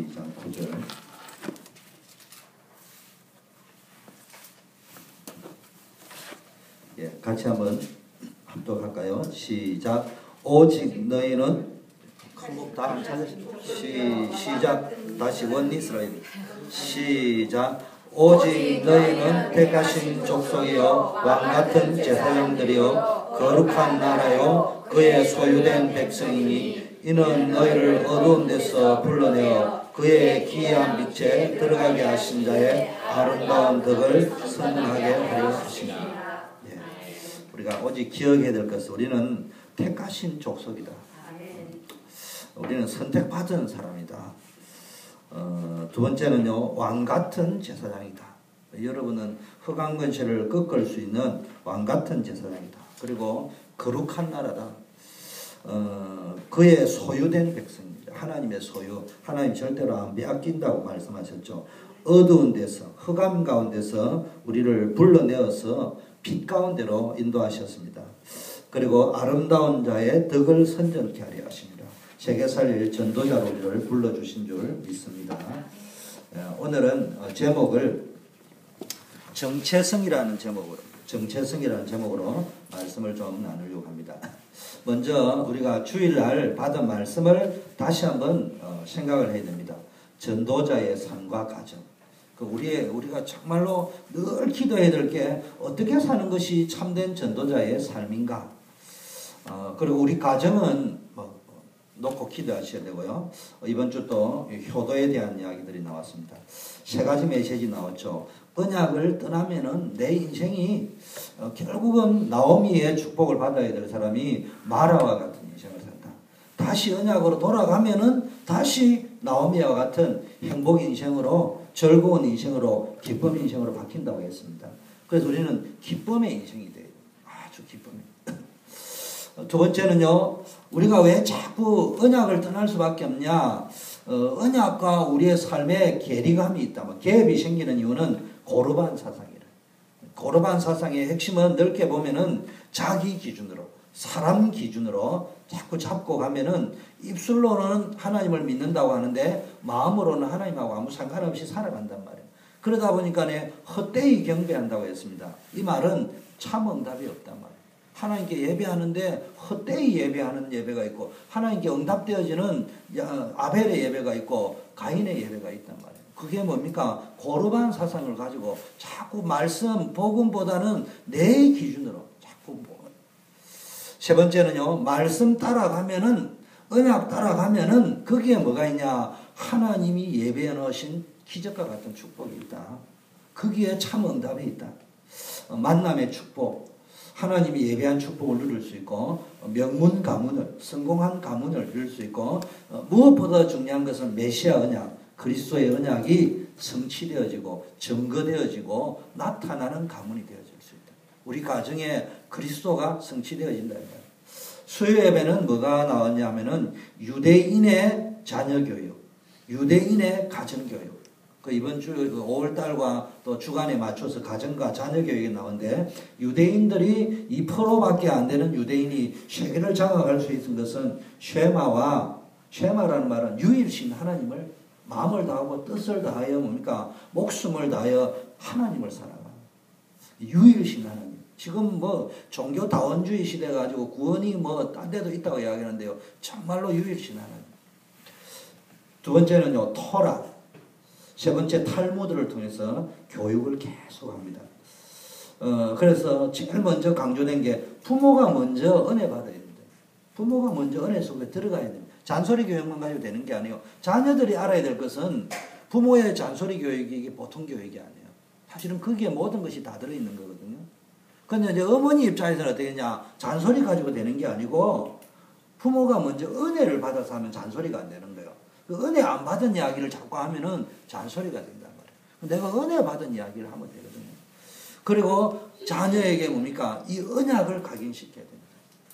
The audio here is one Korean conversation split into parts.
12장 9절. 예, 같이 한번 합독할까요? 시작. 오직 너희는 큰목 다 찾으시죠. 시작. 다시 원 이스라엘. 시작. 오직 너희는 택하신 족속이요 왕같은 제사장들이요 거룩한 나라요 그의 소유된 백성이니 이는 너희를 어두운 데서 불러내어 그의 기이한 빛에 들어가게 하신 자의 아름다운 덕을 선하게 하려 하시니라. 예. 우리가 오직 기억해야 될 것은 우리는 택하신 족속이다. 우리는 선택받은 사람이다. 두 번째는요, 왕같은 제사장이다. 여러분은 흑암근세를 꺾을 수 있는 왕같은 제사장이다. 그리고 거룩한 나라다. 그의 소유된 백성입니다. 하나님의 소유. 하나님 절대로 안 빼앗긴다고 말씀하셨죠. 어두운 데서, 흑암 가운데서 우리를 불러내어서 빛 가운데로 인도하셨습니다. 그리고 아름다운 자의 덕을 선전케 하려 하십니다. 세계 살릴 전도자로 우리를 불러주신 줄 믿습니다. 오늘은 제목을 정체성이라는 제목으로 말씀을 좀 나누려고 합니다. 먼저 우리가 주일날 받은 말씀을 다시 한번 생각을 해야 됩니다. 전도자의 삶과 가정. 우리가 정말로 늘 기도해야 될 게 어떻게 사는 것이 참된 전도자의 삶인가. 그리고 우리 가정은 놓고 기도하셔야 되고요. 이번 주 또 효도에 대한 이야기들이 나왔습니다. 세 가지 메시지 나왔죠. 언약을 떠나면은 내 인생이 결국은 나오미의 축복을 받아야 될 사람이 마라와 같은 인생을 산다. 다시 언약으로 돌아가면은 다시 나오미와 같은 행복 인생으로, 즐거운 인생으로, 기쁨 인생으로 바뀐다고 했습니다. 그래서 우리는 기쁨의 인생이 돼요. 아주 기쁨의. 두 번째는요, 우리가 왜 자꾸 언약을 떠날 수밖에 없냐? 언약과 우리의 삶에 괴리감이 있다. 갭이 생기는 이유는 고르반 사상이라. 고르반 사상의 핵심은 넓게 보면은 자기 기준으로, 사람 기준으로 자꾸 잡고 가면은 입술로는 하나님을 믿는다고 하는데 마음으로는 하나님하고 아무 상관없이 살아간단 말이에요. 그러다 보니까 헛되이 경배한다고 했습니다. 이 말은 참 응답이 없단 말이에요. 하나님께 예배하는데 헛되이 예배하는 예배가 있고 하나님께 응답되어지는 아벨의 예배가 있고 가인의 예배가 있단 말이에요. 그게 뭡니까? 고르반 사상을 가지고 자꾸 말씀, 복음보다는 내 기준으로 자꾸 세 번째는요, 말씀 따라가면은, 언약 따라가면은 거기에 뭐가 있냐? 하나님이 예배해 놓으신 기적과 같은 축복이 있다. 거기에 참 응답이 있다. 만남의 축복. 하나님이 예배한 축복을 누릴 수 있고 명문 가문을, 성공한 가문을 누릴 수 있고 무엇보다 중요한 것은 메시아 언약, 그리스도의 언약이 성취되어지고 증거되어지고 나타나는 가문이 되어질 수 있다. 우리 가정에 그리스도가 성취되어진다. 수요 예배는 뭐가 나왔냐면은 유대인의 자녀교육, 유대인의 가정교육. 이번 주 5월달과 또 주간에 맞춰서 가정과 자녀교육이 나오는데 유대인들이 2%밖에 안 되는 유대인이 세계를 장악할 수 있는 것은 쉐마라는 말은 유일신 하나님을 마음을 다하고 뜻을 다하여 뭡니까? 목숨을 다하여 하나님을 살아가. 유일신 하나님. 지금 종교 다원주의 시대 가지고 구원이 딴 데도 있다고 이야기하는데요. 정말로 유일신 하나님. 두 번째는요, 토라. 세 번째 탈무드를 통해서 교육을 계속합니다. 그래서 제일 먼저 강조된 게 부모가 먼저 은혜 받아야 됩니다. 부모가 먼저 은혜 속에 들어가야 됩니다. 잔소리 교육만 가지고 되는 게 아니에요. 자녀들이 알아야 될 것은 부모의 잔소리 교육이 이게 보통 교육이 아니에요. 사실은 거기에 모든 것이 다 들어있는 거거든요. 근데 이제 어머니 입장에서는 어떻게 되냐? 잔소리 가지고 되는 게 아니고 부모가 먼저 은혜를 받아서 하면 잔소리가 안 되는 거예요. 그 은혜 안 받은 이야기를 자꾸 하면은 잔소리가 된단 말이에요. 내가 은혜 받은 이야기를 하면 되거든요. 그리고 자녀에게 뭡니까? 이 언약을 각인시켜야 됩니다.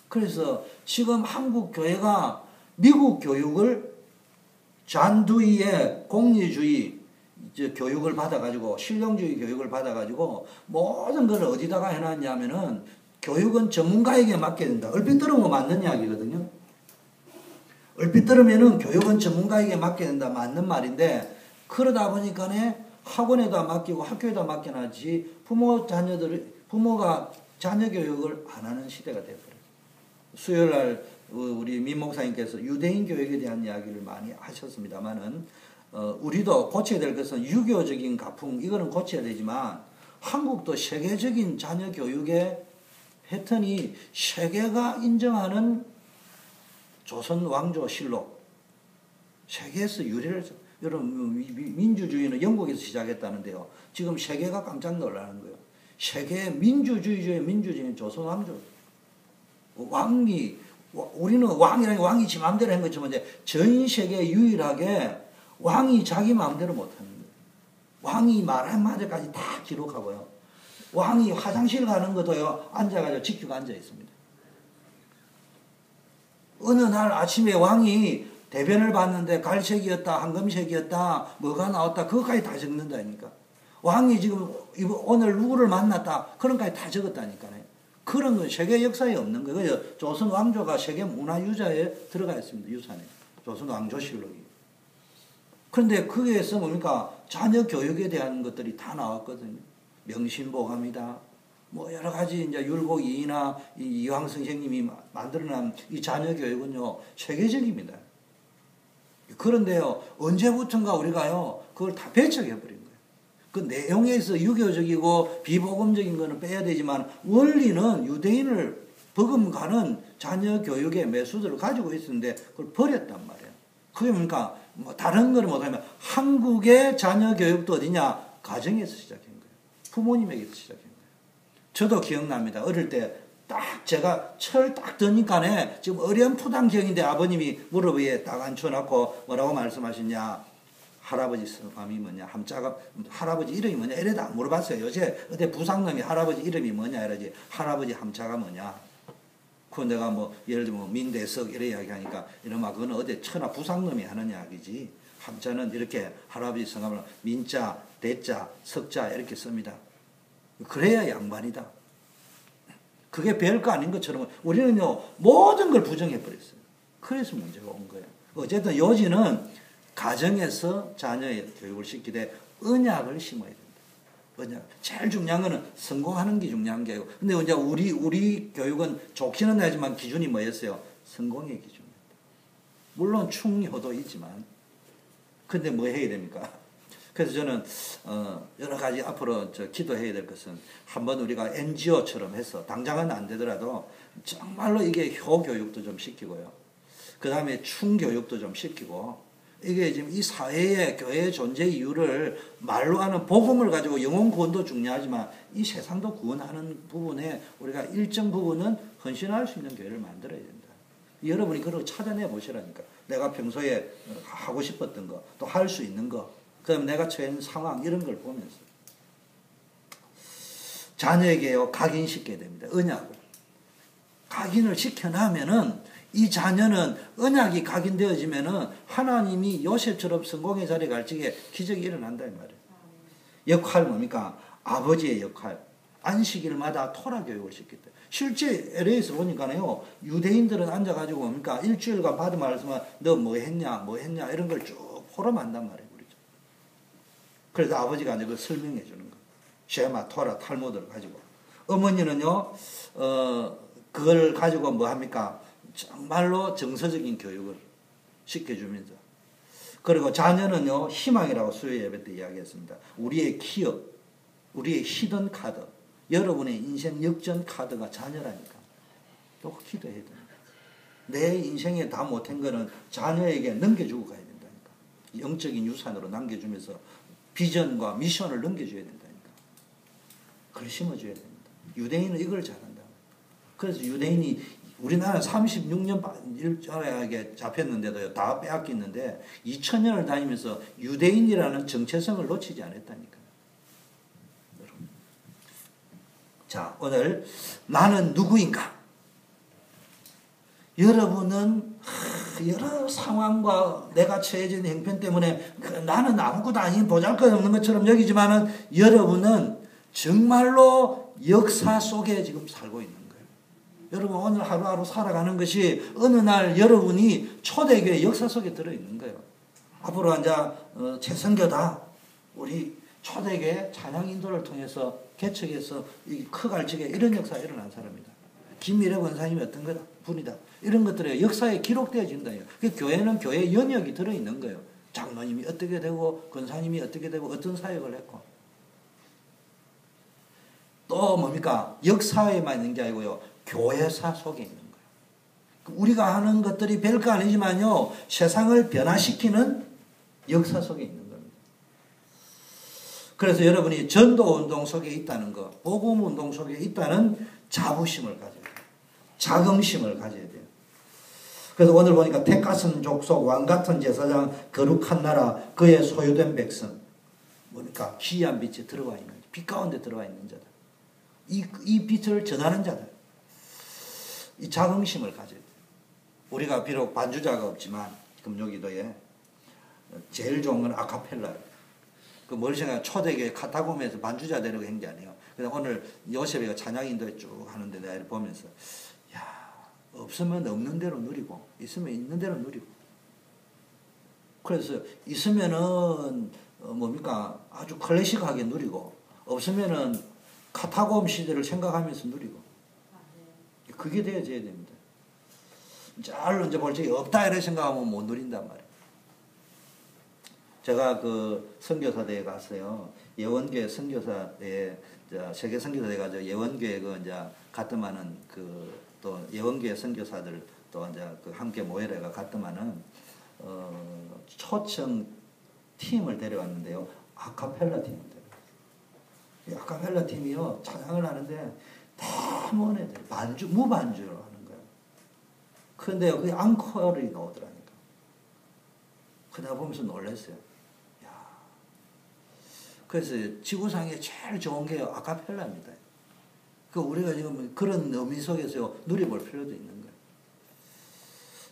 그래서 지금 한국 교회가 미국 교육을 잔두의의 공리주의 교육을 받아가지고 실용주의 교육을 받아가지고 모든 걸 어디다가 해놨냐면은 교육은 전문가에게 맡겨야 된다. 얼핏 들으면 맞는 이야기거든요. 얼핏 들으면은 교육은 전문가에게 맡겨야 된다. 맞는 말인데, 그러다 보니까 학원에다 맡기고 학교에다 맡겨놔지 부모가 자녀 교육을 안 하는 시대가 되어버려요. 수요일 날 우리 민 목사님께서 유대인 교육에 대한 이야기를 많이 하셨습니다만은, 우리도 고쳐야 될 것은 유교적인 가풍, 이거는 고쳐야 되지만, 한국도 세계적인 자녀 교육의 패턴이 세계가 인정하는 조선 왕조실록, 세계에서 유래를, 여러분, 민주주의는 영국에서 시작했다는데요. 지금 세계가 깜짝 놀라는 거예요. 세계 민주주의 민주주의는 조선 왕조. 우리는 왕이라는 왕이 지 마음대로 한 것처럼 전 세계 유일하게 왕이 자기 마음대로 못하는 거예요. 왕이 말한 마디까지 다 기록하고요. 왕이 화장실 가는 것도요, 앉아가지고 지키고 앉아 있습니다. 어느 날 아침에 왕이 대변을 봤는데 갈색이었다, 황금색이었다, 뭐가 나왔다, 그것까지 다 적는다니까. 왕이 지금 오늘 누구를 만났다, 그런 것까지 다 적었다니까요. 그런 건 세계 역사에 없는 거예요. 조선 왕조가 세계 문화유산에 들어가 있습니다. 유산에. 조선 왕조실록이. 그런데 거기에서 뭡니까? 자녀 교육에 대한 것들이 다 나왔거든요. 명심보감이다. 뭐 여러 가지 이제 율곡이나 이황 선생님이 만들어낸 이 자녀 교육은요, 세계적입니다. 그런데요, 언제부턴가 우리가요, 그걸 다 배척해버린 거예요. 그 내용에서 유교적이고 비복음적인 거는 빼야 되지만, 원리는 유대인을 버금가는 자녀 교육의 매수들을 가지고 있었는데, 그걸 버렸단 말이에요. 그게 뭡니까? 뭐 다른 거를 못하면 한국의 자녀 교육도 어디냐? 가정에서 시작한 거예요. 부모님에게서 시작한 거예요. 저도 기억납니다. 어릴 때 딱 제가 철 딱 드니까네, 지금 어렴풋한 기억인데 아버님이 무릎 위에 딱 앉혀놓고 뭐라고 말씀하시냐? 할아버지 성함이 뭐냐? 함자가 할아버지 이름이 뭐냐? 이래다 물어봤어요. 요새 어디 부상놈이 할아버지 이름이 뭐냐? 이러지. 할아버지 함자가 뭐냐? 그 내가 뭐 예를 들면 민대석 이래 이야기하니까 이놈아 그거는 어디 천하 부상놈이 하는 이야기지. 함자는 이렇게 할아버지 성함을 민자, 대자, 석자 이렇게 씁니다. 그래야 양반이다. 그게 별거 아닌 것처럼 우리는요, 모든 걸 부정해버렸어요. 그래서 문제가 온 거예요. 어쨌든 요지는 가정에서 자녀의 교육을 시키되 언약을 심어야 된다. 언약. 제일 중요한 거는 성공하는 게 중요한 게 아니고. 근데 이제 우리 교육은 좋기는 하지만 기준이 뭐였어요? 성공의 기준이었다. 물론 충효도 있지만. 근데 뭐 해야 됩니까? 그래서 저는 여러 가지 앞으로 기도해야 될 것은, 한번 우리가 NGO처럼 해서 당장은 안 되더라도 정말로 이게 효교육도 좀 시키고요. 그 다음에 충교육도 좀 시키고, 이게 지금 이 사회의 교회의 존재 이유를 말로 하는 복음을 가지고 영혼 구원도 중요하지만 이 세상도 구원하는 부분에 우리가 일정 부분은 헌신할 수 있는 교회를 만들어야 된다. 여러분이 그걸 찾아내 보시라니까. 내가 평소에 하고 싶었던 거, 또 할 수 있는 거, 그다음에 내가 처한 상황, 이런 걸 보면서 자녀에게요, 각인시켜야 됩니다. 언약을. 각인을 시켜나면은 이 자녀는 언약이 각인되어지면은 하나님이 요셉처럼 성공의 자리에 갈 적에 기적이 일어난다 이 말이에요. 역할 뭡니까? 아버지의 역할. 안식일마다 토라 교육을 시켰다. 실제 LA에서 보니까요, 유대인들은 앉아가지고 뭡니까? 일주일간 받은 말씀은 너 뭐 했냐, 이런 걸 쭉 포럼한단 말이에요. 그렇죠? 그래서 아버지가 이제 그걸 설명해 주는 거. 쉐마, 토라, 탈무드를 가지고. 어머니는요, 그걸 가지고 뭐 합니까? 정말로 정서적인 교육을 시켜주면서. 그리고 자녀는요, 희망이라고 수요 예배 때 이야기했습니다. 우리의 기업, 우리의 히든 카드, 여러분의 인생 역전 카드가 자녀라니까. 또 기도해야 됩니다. 내 인생에 다 못한 거는 자녀에게 넘겨주고 가야 된다니까. 영적인 유산으로 남겨주면서 비전과 미션을 넘겨줘야 된다니까. 그걸 심어줘야 됩니다. 유대인은 이걸 잘한다. 그래서 유대인이 우리나라 36년 일자리에 잡혔는데도 다 빼앗겼는데 2000년을 다니면서 유대인이라는 정체성을 놓치지 않았다니까. 여러분. 자, 오늘 나는 누구인가? 여러분은 여러 상황과 내가 처해진 형편 때문에 나는 아무것도 아닌 보잘것없는 것처럼 여기지만은 여러분은 정말로 역사 속에 지금 살고 있는 거예요. 여러분 오늘 하루하루 살아가는 것이 어느 날 여러분이 초대교회 역사 속에 들어있는 거예요. 앞으로 이제 최선교다 우리 초대교회 찬양 인도를 통해서 개척해서 크갈지게 이런 역사가 일어난 사람이다. 김미래 권사님이 어떤 분이다. 이런 것들이 역사에 기록되어진다. 그 교회는 교회 영역이 들어있는 거예요. 장로님이 어떻게 되고 권사님이 어떻게 되고 어떤 사역을 했고 또 뭡니까? 역사에만 있는 게 아니고요. 교회사 속에 있는 거예요. 우리가 하는 것들이 별거 아니지만요. 세상을 변화시키는 역사 속에 있는 겁니다. 그래서 여러분이 전도운동 속에 있다는 것, 복음운동 속에 있다는 자부심을 가져야 돼요. 자긍심을 가져야 돼요. 그래서 오늘 보니까 택같은 족속, 왕같은 제사장, 거룩한 나라, 그의 소유된 백성. 뭡니까? 기이한 빛에 들어와 있는, 빛 가운데 들어와 있는 자들. 이 빛을 전하는 자들. 이 자긍심을 가져야 돼요. 우리가 비록 반주자가 없지만, 금요기도에 제일 좋은 건 아카펠라예요. 뭘 생각해? 초대교회 카타콤에서 반주자 되려고 한 게 아니에요. 그래서 오늘 요셉이가 찬양 인도에 쭉 하는데 내가 이렇게 보면서, 없으면 없는 대로 누리고 있으면 있는 대로 누리고 그래서 있으면은 뭡니까 아주 클래식하게 누리고 없으면은 카타콤 시대를 생각하면서 누리고 그게 되어져야 됩니다. 잘 이제 볼 적이 없다 이런 생각하면 못 누린단 말이에요. 제가 그 선교사대에 갔어요. 예원교회 선교사대에 세계 선교사대 가서 예원교회 그 이제 갔더만은 또 예원교회 선교사들 또 이제 함께 모여라가 갔더만은 초청 팀을 데려왔는데요. 아카펠라 팀을 데려왔어요. 아카펠라 팀이요 찬양을 하는데 너무 애들 무반주로 하는 거예요. 그런데요 그 앙코르이 나오더라니까. 그러다 보면서 놀랐어요. 그래서 지구상에 제일 좋은 게 아카펠라입니다. 우리가 지금 그런 의미 속에서 누려볼 필요도 있는 거예요.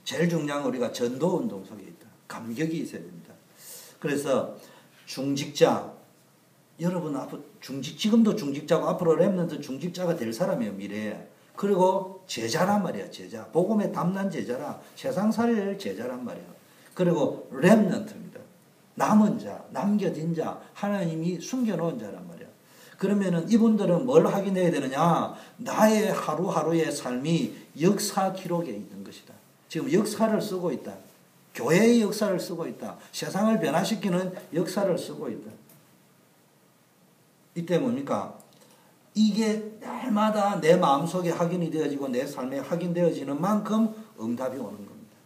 제일 중요한 건 우리가 전도운동 속에 있다. 감격이 있어야 됩니다. 그래서 중직자, 여러분 앞으로 지금도 중직자고 앞으로 렘넌트 중직자가 될 사람이에요. 미래에. 그리고 제자란 말이야. 제자. 복음에 담난 제자라. 세상살이를 제자란 말이야. 그리고 렘넌트입니다. 남은 자, 남겨진 자, 하나님이 숨겨놓은 자란 말이야. 그러면은 이분들은 뭘 확인해야 되느냐? 나의 하루하루의 삶이 역사 기록에 있는 것이다. 지금 역사를 쓰고 있다. 교회의 역사를 쓰고 있다. 세상을 변화시키는 역사를 쓰고 있다. 이때 뭡니까? 이게 날마다 내 마음속에 확인이 되어지고 내 삶에 확인되어지는 만큼 응답이 오는 겁니다.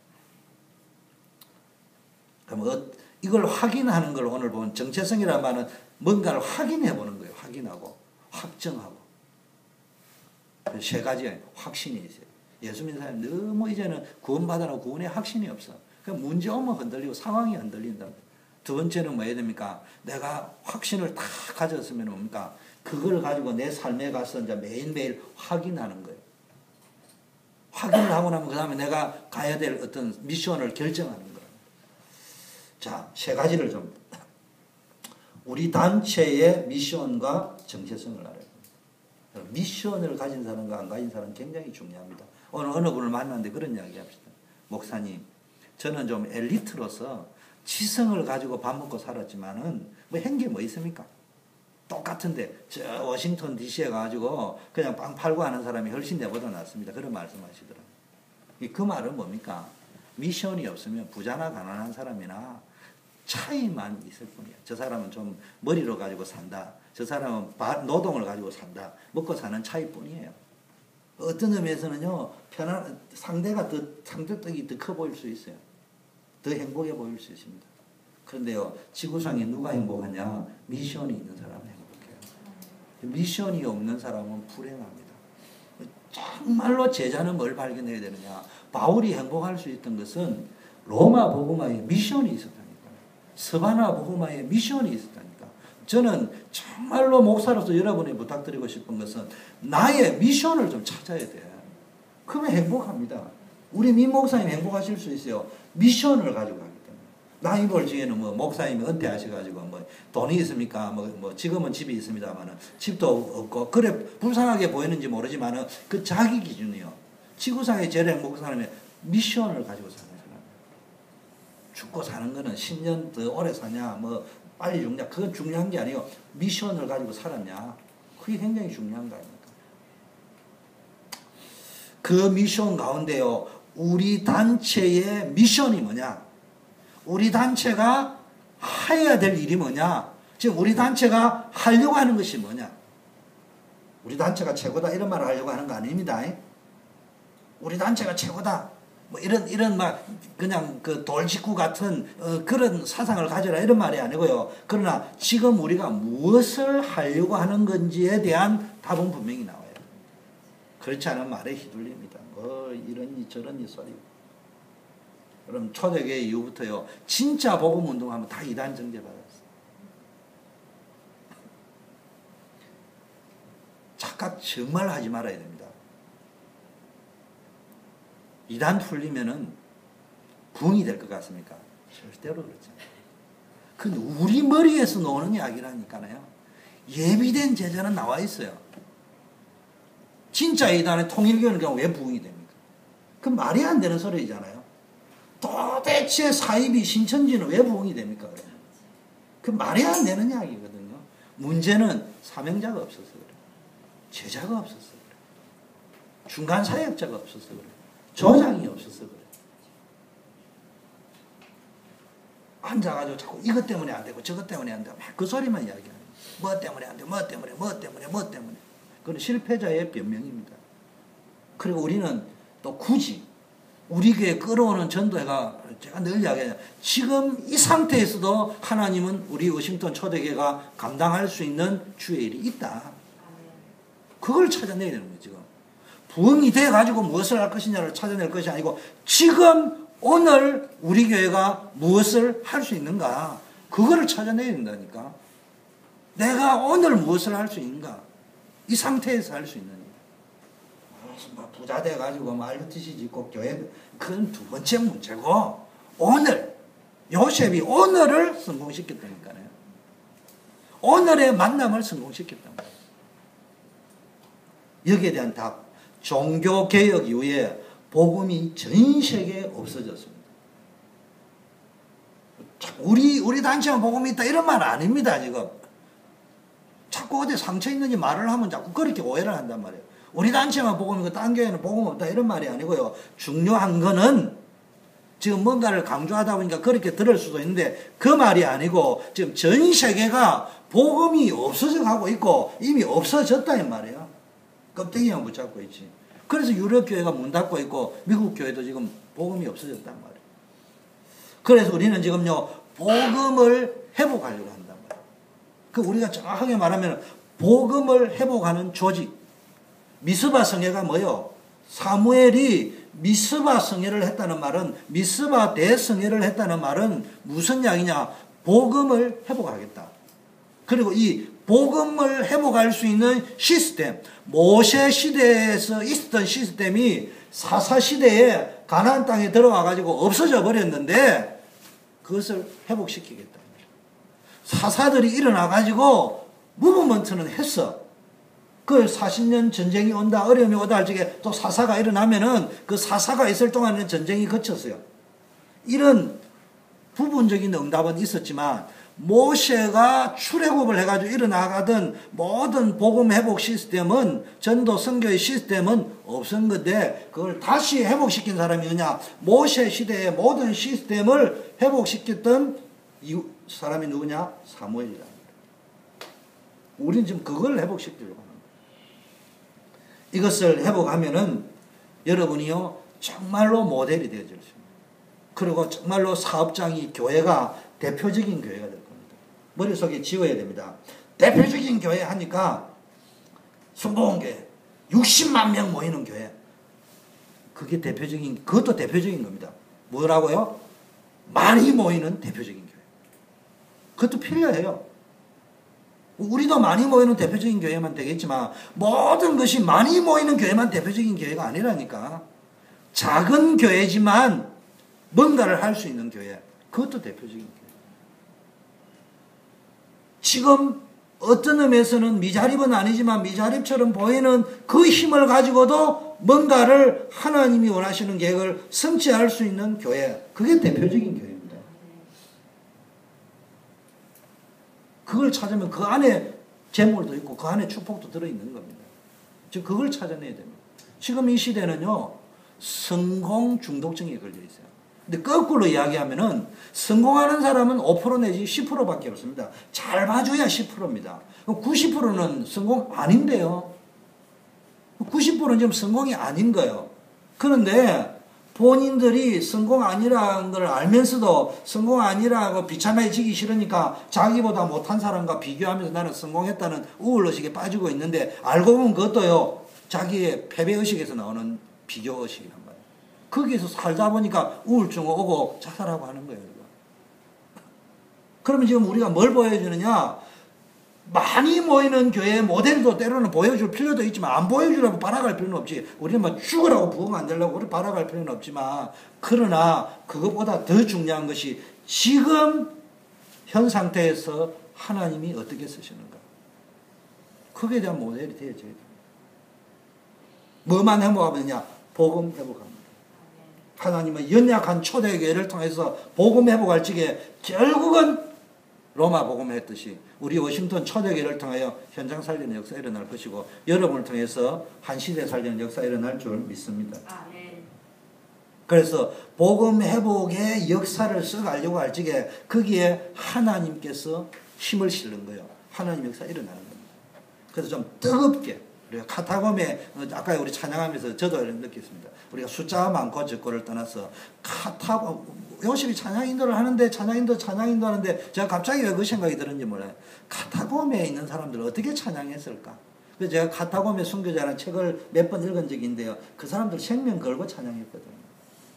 그럼 이걸 확인하는 걸 오늘 보면 정체성이라는 말은 뭔가를 확인해 보는 거예요. 확인하고 확정하고 세 가지 확신이 있어요. 예수 믿는 사람이 너무 이제는 구원받아라 구원에 확신이 없어. 문제 오면 흔들리고 상황이 흔들린다. 두 번째는 뭐 해야 됩니까? 내가 확신을 다 가졌으면 뭡니까? 그걸 가지고 내 삶에 가서 이제 매일매일 확인하는 거예요. 확인을 하고 나면 그 다음에 내가 가야 될 어떤 미션을 결정하는 거예요. 자, 세 가지를 좀 우리 단체의 미션과 정체성을 알아야 됩니다. 미션을 가진 사람과 안 가진 사람은 굉장히 중요합니다. 오늘 어느 분을 만났는데 그런 이야기 합시다. 목사님, 저는 좀 엘리트로서 지성을 가지고 밥 먹고 살았지만은 뭐 한 게 뭐 있습니까? 똑같은데 저 워싱턴 DC에 가지고 그냥 빵 팔고 하는 사람이 훨씬 내보다 낫습니다. 그런 말씀하시더라고요. 그 말은 뭡니까? 미션이 없으면 부자나 가난한 사람이나 차이만 있을 뿐이에요. 저 사람은 좀 머리로 가지고 산다. 저 사람은 노동을 가지고 산다. 먹고 사는 차이뿐이에요. 어떤 의미에서는요, 상대 떡이 더 커 보일 수 있어요. 더 행복해 보일 수 있습니다. 그런데요, 지구상에 누가 행복하냐? 미션이 있는 사람은 행복해요. 미션이 없는 사람은 불행합니다. 정말로 제자는 뭘 발견해야 되느냐? 바울이 행복할 수 있던 것은 로마 복음화에 미션이 있었다니까. 스바나 복음화에 미션이 있었다니까. 저는 정말로 목사로서 여러분이 부탁드리고 싶은 것은 나의 미션을 좀 찾아야 돼. 그러면 행복합니다. 우리 민 목사님 행복하실 수 있어요. 미션을 가지고 하기 때문에. 나이 볼 적에는 뭐 목사님이 은퇴하셔가지고 뭐 돈이 있습니까? 뭐 지금은 집이 있습니다만은 집도 없고 그래 불쌍하게 보이는지 모르지만은 그 자기 기준이요. 지구상에 제일 행복한 사람이 미션을 가지고 사는 사람. 죽고 사는 거는 10년 더 오래 사냐, 뭐 빨리 죽냐, 그건 중요한 게 아니고 미션을 가지고 살았냐. 그게 굉장히 중요한 거 아닙니까? 그 미션 가운데요, 우리 단체의 미션이 뭐냐? 우리 단체가 해야 될 일이 뭐냐? 지금 우리 단체가 하려고 하는 것이 뭐냐? 우리 단체가 최고다 이런 말을 하려고 하는 거 아닙니다. 우리 단체가 최고다. 뭐 이런 막 그냥 그 돌직구 같은 그런 사상을 가져라 이런 말이 아니고요. 그러나 지금 우리가 무엇을 하려고 하는 건지에 대한 답은 분명히 나와요. 그렇지 않은 말에 휘둘립니다. 뭐 이러니 저러니 소리. 그럼 초대교회 이후부터요, 진짜 복음 운동하면 다 이단 정죄 받았어요. 착각 정말 하지 말아야 됩니다. 이단 풀리면은 부흥이 될 것 같습니까? 절대로 그렇지 않아요. 근데 우리 머리에서 노는 이야기라니까요. 예비된 제자는 나와 있어요. 진짜 이단의 통일교회는 그냥 왜 부흥이 됩니까? 그 말이 안 되는 소리잖아요. 도대체 사입이 신천지는 왜 부흥이 됩니까? 그 말이 안 되는 이야기거든요. 문제는 사명자가 없어서 그래요. 제자가 없어서 그래요. 중간 사역자가 없어서 그래요. 조장이 없어서 그래요. 앉아가지고 자꾸 이것 때문에 안 되고 저것 때문에 안 되고 막 그 소리만 이야기하는 거예요. 뭐 때문에 안 되고 뭐 때문에 그건 실패자의 변명입니다. 그리고 우리는 또 굳이 우리 교회 끌어오는 전도회가 제가 늘 이야기해요. 지금 이 상태에서도 하나님은 우리 워싱턴 초대교회가 감당할 수 있는 주의 일이 있다. 그걸 찾아내야 되는 거예요. 지금 부흥이 돼가지고 무엇을 할 것이냐를 찾아낼 것이 아니고 지금 오늘 우리 교회가 무엇을 할 수 있는가, 그거를 찾아내야 된다니까. 내가 오늘 무엇을 할 수 있는가, 이 상태에서 할 수 있느냐. 부자 돼가지고 말부티시 짓고 교회, 그건 두 번째 문제고, 오늘 요셉이 오늘을 성공시켰다니까요. 오늘의 만남을 성공시켰단 말이에요. 여기에 대한 답, 종교개혁 이후에 복음이 전 세계에 없어졌습니다. 우리 단체만 복음이 있다 이런 말 아닙니다. 지금 자꾸 어디 상처 있는지 말을 하면 자꾸 그렇게 오해를 한단 말이에요. 우리 단체만 복음이 있고 딴 교회는 복음 없다 이런 말이 아니고요. 중요한 거는 지금 뭔가를 강조하다 보니까 그렇게 들을 수도 있는데 그 말이 아니고 지금 전 세계가 복음이 없어져 가고 있고 이미 없어졌다 이 말이에요. 껍데기만 붙잡고 있지. 그래서 유럽 교회가 문 닫고 있고 미국 교회도 지금 복음이 없어졌단 말이에요. 그래서 우리는 지금요 복음을 회복하려고 한단 말이에요. 그 우리가 정확하게 말하면 복음을 회복하는 조직. 미스바 성회가 뭐요? 사무엘이 미스바 성회를 했다는 말은, 미스바 대성회를 했다는 말은 무슨 이야기냐? 복음을 회복하겠다. 그리고 이 복음을 회복할 수 있는 시스템, 모세 시대에서 있었던 시스템이 사사 시대에 가나안 땅에 들어와 가지고 없어져 버렸는데 그것을 회복시키겠다. 사사들이 일어나 가지고 무브먼트는 했어. 그 40년 전쟁이 온다, 어려움이 오다 할 적에 또 사사가 일어나면은 그 사사가 있을 동안에는 전쟁이 그쳤어요. 이런 부분적인 응답은 있었지만 모세가 출애굽을 해가지고 일어나가던 모든 복음 회복 시스템은, 전도 선교의 시스템은 없은 건데 그걸 다시 회복시킨 사람이 누구냐? 모세 시대의 모든 시스템을 회복시켰던 사람이 누구냐? 사무엘이다. 우리는 지금 그걸 회복시키려고 하는 거예요. 이것을 회복하면은 여러분이요 정말로 모델이 되어질 수 있습니다. 그리고 정말로 사업장이, 교회가 대표적인 교회가 될 겁니다. 머릿속에 지워야 됩니다. 대표적인 교회 하니까 순복음교회 60만 명 모이는 교회, 그게 대표적인, 그것도 대표적인 겁니다. 뭐라고요? 많이 모이는 대표적인 교회. 그것도 필요해요. 우리도 많이 모이는 대표적인 교회만 되겠지만 모든 것이 많이 모이는 교회만 대표적인 교회가 아니라니까. 작은 교회지만 뭔가를 할 수 있는 교회, 그것도 대표적인 교회. 지금 어떤 의미에서는 미자립은 아니지만 미자립처럼 보이는 그 힘을 가지고도 뭔가를 하나님이 원하시는 계획을 성취할 수 있는 교회, 그게 대표적인 교회입니다. 그걸 찾으면 그 안에 재물도 있고 그 안에 축복도 들어있는 겁니다. 즉 그걸 찾아내야 됩니다. 지금 이 시대는요, 성공 중독증에 걸려 있어요. 근데 거꾸로 이야기하면은 성공하는 사람은 5% 내지 10%밖에 없습니다. 잘 봐줘야 10%입니다. 90%는 성공 아닌데요. 90%는 지금 성공이 아닌 거예요. 그런데 본인들이 성공 아니라는 걸 알면서도 성공 아니라고 비참해지기 싫으니까 자기보다 못한 사람과 비교하면서 나는 성공했다는 우울의식에 빠지고 있는데, 알고 보면 그것도요, 자기의 패배의식에서 나오는 비교의식이란 말이에요. 거기에서 살다 보니까 우울증 오고 자살하고 하는 거예요. 그러면 지금 우리가 뭘 보여주느냐? 많이 모이는 교회 모델도 때로는 보여줄 필요도 있지만 안 보여주려고 바라갈 필요는 없지. 우리는 뭐 죽으라고 부흥 안 되려고 우리 바라갈 필요는 없지만, 그러나 그것보다 더 중요한 것이 지금 현 상태에서 하나님이 어떻게 쓰시는가. 그게 대한 모델이 되어져야 됩니다. 뭐만 회복하면요? 복음 회복합니다. 하나님은 연약한 초대교회를 통해서 복음 회복할 적에 결국은 로마 복음을 했듯이 우리 워싱턴 초대교회를 통하여 현장 살리는 역사가 일어날 것이고, 여러분을 통해서 한 시대 살리는 역사가 일어날 줄 믿습니다. 그래서 복음 회복의 역사를 썩으려고 할 적에 거기에 하나님께서 힘을 실는 거예요. 하나님 역사가 일어나는 겁니다. 그래서 좀 뜨겁게 우리가 카타콤에, 아까 우리 찬양하면서 저도 이런 느꼈습니다. 우리가 숫자가 많고 적고를 떠나서 요셉이 찬양 인도를 하는데 찬양 인도 하는데 제가 갑자기 왜 그 생각이 들었는지 몰라요. 카타콤에 있는 사람들 어떻게 찬양했을까? 그래서 제가 카타콤의 순교자라는 책을 몇 번 읽은 적이 있는데요. 그 사람들 생명 걸고 찬양했거든요.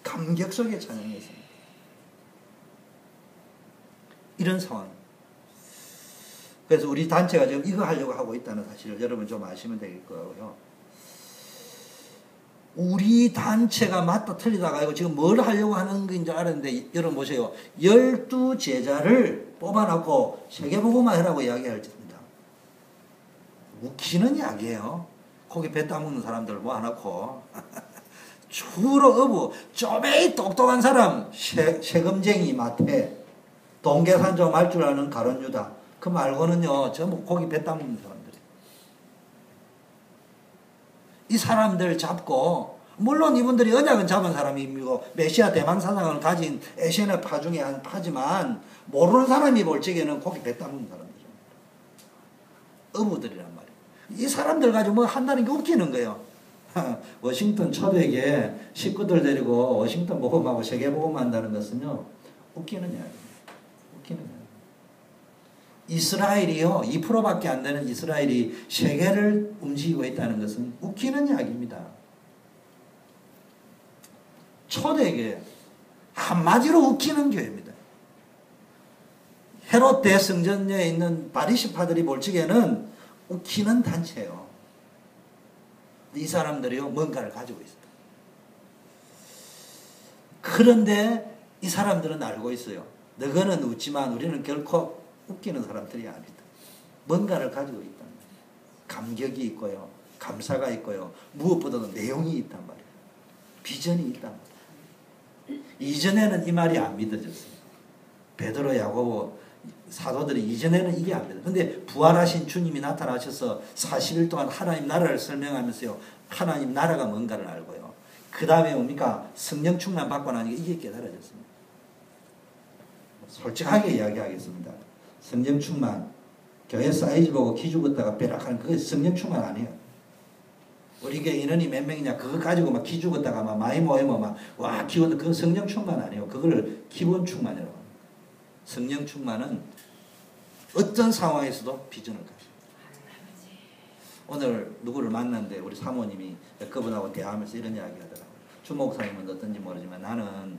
감격 속에 찬양했습니다. 이런 상황. 그래서 우리 단체가 지금 이거 하려고 하고 있다는 사실을 여러분 좀 아시면 될 거고요. 우리 단체가 맞다 틀리다가 아니고 지금 뭘 하려고 하는 건지 알았는데, 여러분 보세요. 12제자를 뽑아놓고 세계보고만 해라고 이야기할 겁니다. 웃기는 이야기예요. 거기 배 따먹는 사람들 모아놓고 주로 어부, 쪼매이 똑똑한 사람, 세금쟁이 마태, 동계산조 말 줄 아는 가룟 유다, 그 말고는요, 전부 고기 배 따먹는 사람들이. 이 사람들 잡고, 물론 이분들이 언약은 잡은 사람이고, 메시아 대망사상을 가진 에시아의 파 중에 한 파지만, 모르는 사람이 볼 적에는 고기 배 따먹는 사람들이에요. 어부들이란 말이에요. 이 사람들 가지고 뭐 한다는 게 웃기는 거예요. 워싱턴 초대에 식구들 데리고 워싱턴 복음하고 세계 복음한다는 것은요, 웃기는 이야기입니다. 웃기는 이야기. 이스라엘이요, 2%밖에 안 되는 이스라엘이 세계를 움직이고 있다는 것은 웃기는 이야기입니다. 초대교회, 한마디로 웃기는 교회입니다. 헤롯 대성전에 있는 바리새파들이 볼 적에는 웃기는 단체예요. 이 사람들이요, 뭔가를 가지고 있어요. 그런데 이 사람들은 알고 있어요. 너희는 웃지만 우리는 결코 웃기는 사람들이 아니다. 뭔가를 가지고 있다는 거예요. 감격이 있고요, 감사가 있고요, 무엇보다도 내용이 있단 말이에요. 비전이 있단 말이에요. 이전에는 이 말이 안 믿어졌어요. 베드로, 야고보 사도들이 이전에는 이게 안 믿어요. 근데 부활하신 주님이 나타나셔서 40일 동안 하나님 나라를 설명하면서요, 하나님 나라가 뭔가를 알고요, 그 다음에 뭡니까? 성령 충만 받고 나니까 이게 깨달아졌습니다. 솔직하게 이야기하겠습니다. 성령 충만, 교회 사이즈 보고 기죽었다가 벼락하는 그게 성령 충만 아니에요. 우리 교회 인원이 몇 명이냐 그거 가지고 막 기죽었다가 막 많이 모이면 막 와 기원, 그건 성령 충만 아니에요. 그걸 기본 충만이라고 합니다. 성령 충만은 어떤 상황에서도 비전을 가져요. 오늘 누구를 만났는데 우리 사모님이 그분하고 대화하면서 이런 이야기 하더라고요. 주 목사님은 어떤지 모르지만 나는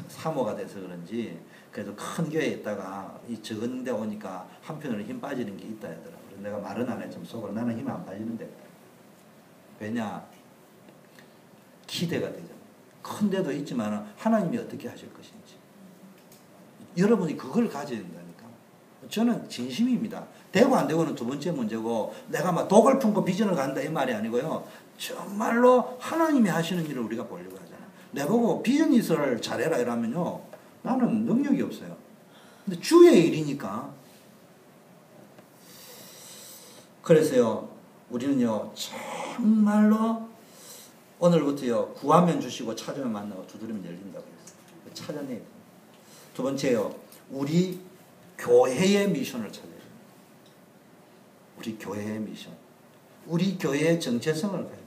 사모가 돼서 그런지 그래도 큰 교회에 있다가 이 적은 데 오니까 한편으로 힘 빠지는 게 있다 하더라고요. 내가 말은 안 했지만 속으로 나는 힘 안 빠지는데. 왜냐? 기대가 되잖아요. 큰 데도 있지만 하나님이 어떻게 하실 것인지. 여러분이 그걸 가져야 된다니까. 저는 진심입니다. 되고 안 되고는 두 번째 문제고 내가 막 독을 품고 비전을 간다 이 말이 아니고요. 정말로 하나님이 하시는 일을 우리가 보려고 하잖아요. 내보고 비즈니스를 잘해라 이러면요. 나는 능력이 없어요. 근데 주의 일이니까. 그래서요. 우리는요. 정말로 오늘부터요. 구하면 주시고 찾으면 만나고 두드리면 열린다고 했어요. 찾아내야 돼요. 두 번째요. 우리 교회의 미션을 찾아야 돼요. 우리 교회의 미션. 우리 교회의 정체성을 가야 됩니다.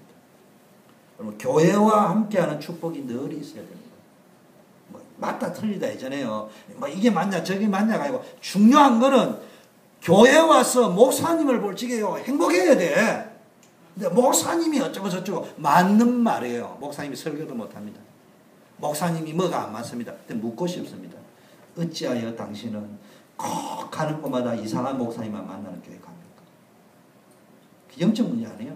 그러면 교회와 함께하는 축복이 늘 있어야 됩니다. 뭐 맞다 틀리다 있잖아요. 뭐 이게 맞냐 저게 맞냐가 아니고 중요한 거는 교회 와서 목사님을 볼 적에요. 행복해야 돼. 근데 목사님이 어쩌고 저쩌고 맞는 말이에요. 목사님이 설교도 못합니다. 목사님이 뭐가 안 맞습니다. 근데 묻고 싶습니다. 어찌하여 당신은 꼭 가는 곳마다 이상한 목사님만 만나는 교회 갑니까? 영적 문제 아니에요.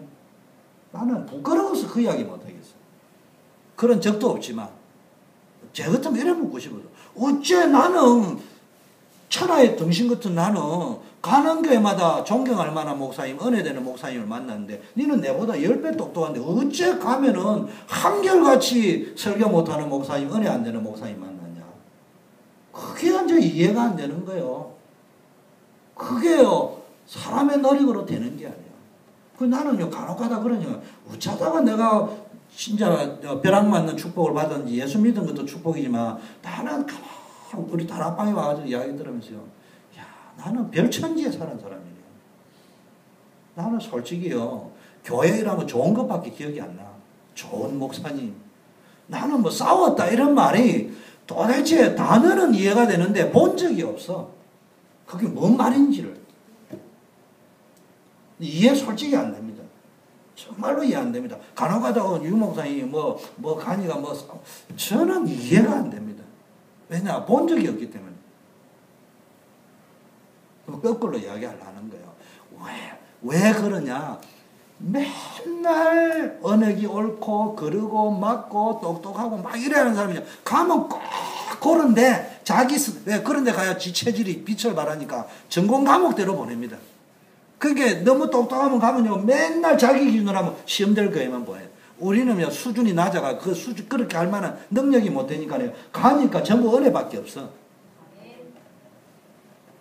나는 부끄러워서 그 이야기 못하겠어요. 그런 적도 없지만 제 같으면 이래 묻고 싶어요. 어째 나는 천하의 등신 같은 나는 가는 교회마다 존경할 만한 목사님, 은혜되는 목사님을 만났는데 니는 내보다 10배 똑똑한데 어째 가면은 한결같이 설교 못하는 목사님, 은혜 안 되는 목사님 만났냐. 그게 이제 이해가 안 되는 거예요. 그게요 사람의 노력으로 되는 게 아니에요. 그 나는요 간혹가다 그러냐 어쩌다가 내가 진짜 벼락 맞는 축복을 받았는지 예수 믿은 것도 축복이지만 나는 우리 다락방에 와가지고 이야기 들으면서요 야 나는 별천지에 사는 사람이에요. 나는 솔직히요 교회라면 좋은 것밖에 기억이 안 나. 좋은 목사님 나는 뭐 싸웠다 이런 말이 도대체 단어는 이해가 되는데 본 적이 없어. 그게 뭔 말인지를 이해 솔직히 안 됩니다. 정말로 이해 안 됩니다. 간혹가다 유 목사님이 뭐 간이가 저는 이해가 안 됩니다. 왜냐 본 적이 없기 때문에. 거꾸로 이야기하려는 거예요. 왜 그러냐 맨날 언어기 옳고 그르고 맞고 똑똑하고 막 이래하는 사람이냐 가면 꼭 그런데 왜 그런데 가야 지 체질이 빛을 발하니까 전공 과목대로 보냅니다. 그게 너무 똑똑하면 가면요 맨날 자기 기준으로 하면 시험될 거에만 보여요. 우리는요 수준이 낮아가 그 수준 그렇게 할 만한 능력이 못 되니까요 가니까 전부 은혜밖에 없어.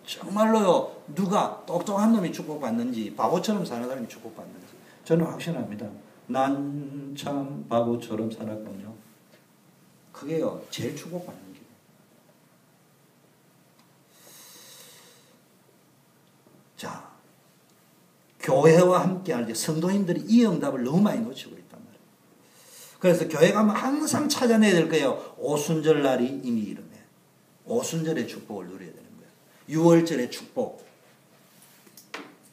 정말로요 누가 똑똑한 놈이 축복받는지 바보처럼 사는 사람이 축복받는지 저는 확신합니다. 난 참 바보처럼 살았군요. 그게요 제일 축복받는 게. 자 교회와 함께 할 때 성도님들이 이 응답을 너무 많이 놓치고 있단 말이에요. 그래서 교회 가면 항상 찾아내야 될 거예요. 오순절 날이 이미 이르네. 오순절의 축복을 누려야 되는 거예요. 유월절의 축복.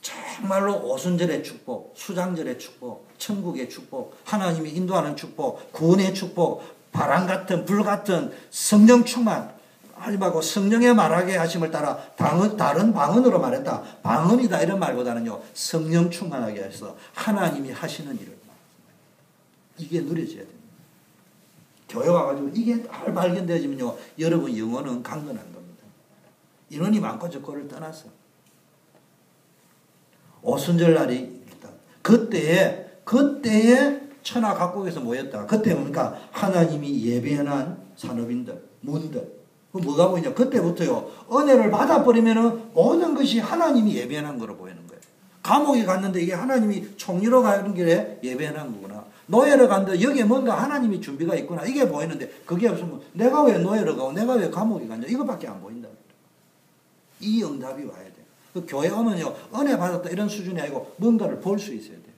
정말로 오순절의 축복, 수장절의 축복, 천국의 축복, 하나님이 인도하는 축복, 구원의 축복, 바람 같은 불 같은 성령 충만. 하지마고 성령의 말하게 하심을 따라 다른 방언으로 말했다. 방언이다 이런 말보다는요. 성령 충만하게 해서 하나님이 하시는 일을 이게 누려져야 됩니다. 교회 와가지고 이게 잘 발견되어지면요. 여러분 영혼은 강건한 겁니다. 인원이 많고 적고를 떠나서 오순절 날이 일단 그때에 천하 각국에서 모였다. 그때 뭡니까? 하나님이 예배한 산업인들, 문들 뭐가 보이냐? 그때부터요. 은혜를 받아버리면은 모든 것이 하나님이 예배한 거로 보이는 거예요. 감옥에 갔는데 이게 하나님이 총리로 가는 길에 예배한 거구나. 노예로 갔는데 여기에 뭔가 하나님이 준비가 있구나. 이게 보이는데 그게 없으면 내가 왜 노예로 가고 내가 왜 감옥에 갔냐. 이거밖에 안 보인다. 이 응답이 와야 돼요. 그 교회 오면요. 은혜 받았다 이런 수준이 아니고 뭔가를 볼 수 있어야 돼요.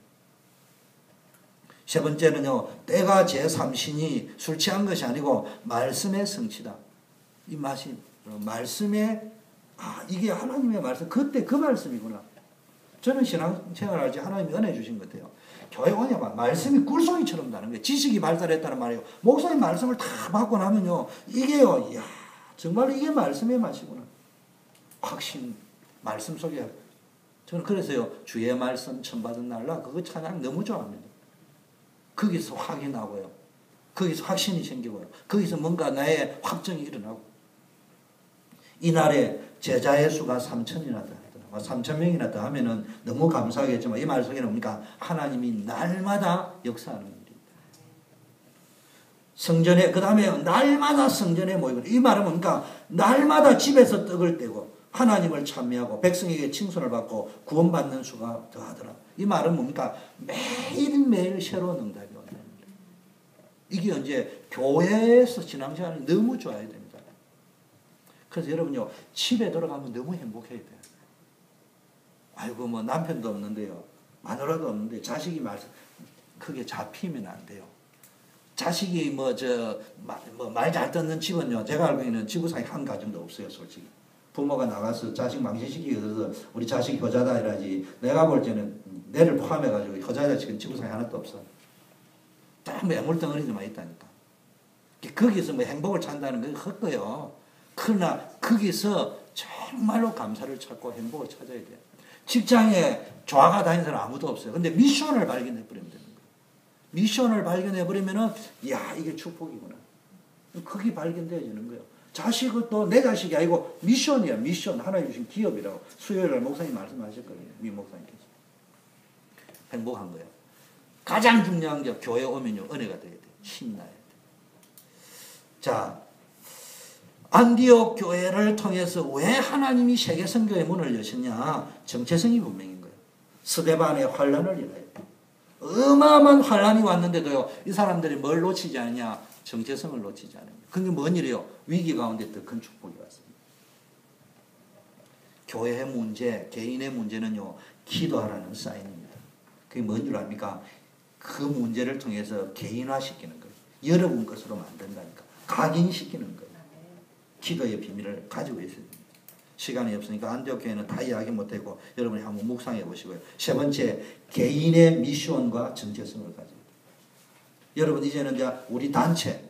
세 번째는요. 때가 제3신이 술 취한 것이 아니고 말씀의 성취다. 이 맛이 말씀에 이게 하나님의 말씀 그때 그 말씀이구나. 저는 신앙생활할 때 하나님이 은혜 주신 것 같아요. 교회 오냐면 말씀이 꿀송이처럼 나는 거예요. 지식이 발달했다는 말이에요. 목사님 말씀을 다 받고 나면요. 이게요. 이야, 정말 이게 말씀의 맛이구나. 확신 말씀 속에 저는 그래서요. 주의 말씀 천받은 날라 그거 찬양 너무 좋아합니다. 거기서 확인하고요. 거기서 확신이 생기고요. 거기서 뭔가 나의 확정이 일어나고 이날에 제자의 수가 3천이나 더 하더라. 3,000명이나 더 하면은 너무 감사하겠지만 이 말 속에는 뭡니까? 하나님이 날마다 역사하는 일입니다. 성전에, 그 다음에 날마다 성전에 모이고, 이 말은 뭡니까? 날마다 집에서 떡을 떼고 하나님을 찬미하고 백성에게 칭송을 받고 구원받는 수가 더하더라. 이 말은 뭡니까? 매일매일 새로운 응답이 온다. 이게 이제 교회에서 신앙생활이 너무 좋아야 됩니다. 그래서 여러분요, 집에 들어가면 너무 행복해야 돼요. 아이고, 뭐 남편도 없는데요, 마누라도 없는데 자식이 크게 잡히면 안 돼요. 자식이 말 잘 듣는 집은요, 제가 알고 있는 지구상에 한 가정도 없어요, 솔직히. 부모가 나가서 자식 망신시키기 위해서 우리 자식 효자다 이라지, 내가 볼 때는 내를 포함해가지고 효자 자식은 지구상에 하나도 없어. 다 매물덩어리들만 있다니까. 거기서 뭐 행복을 찾는다는 건 헛거예요. 그러나 거기서 정말로 감사를 찾고 행복을 찾아야 돼요. 직장에 조화가 다니는 사람 아무도 없어요. 근데 미션을 발견해 버리면 되는 거예요. 미션을 발견해 버리면은, 야, 이게 축복이구나. 그게 발견되어지는 거예요. 자식은 또 내 자식이 아니고 미션이야. 미션. 하나님 주신 기업이라고 수요일날 목사님 말씀하실 거예요. 미 목사님께서. 행복한 거예요. 가장 중요한 게 교회 오면요, 은혜가 돼야 돼. 신나야 돼. 자, 안디옥 교회를 통해서 왜 하나님이 세계 선교의 문을 여셨냐? 정체성이 분명인 거예요. 스데반의 환란을 일어요. 어마어마한 환란이 왔는데도요, 이 사람들이 뭘 놓치지 않느냐? 정체성을 놓치지 않아요. 그게 뭔 일이에요? 위기 가운데 더 큰 축복이 왔습니다. 교회의 문제, 개인의 문제는요, 기도하라는 사인입니다. 그게 뭔 줄 압니까? 그 문제를 통해서 개인화시키는 거예요. 여러분 것으로 만든다니까. 각인시키는 거예요. 기도의 비밀을 가지고 있어야 됩니다. 시간이 없으니까 안디옥 교회는 다 이야기 못하고 여러분이 한번 묵상해 보시고요. 세 번째, 개인의 미션과 정체성을 가지고. 여러분 이제는 이제 우리 단체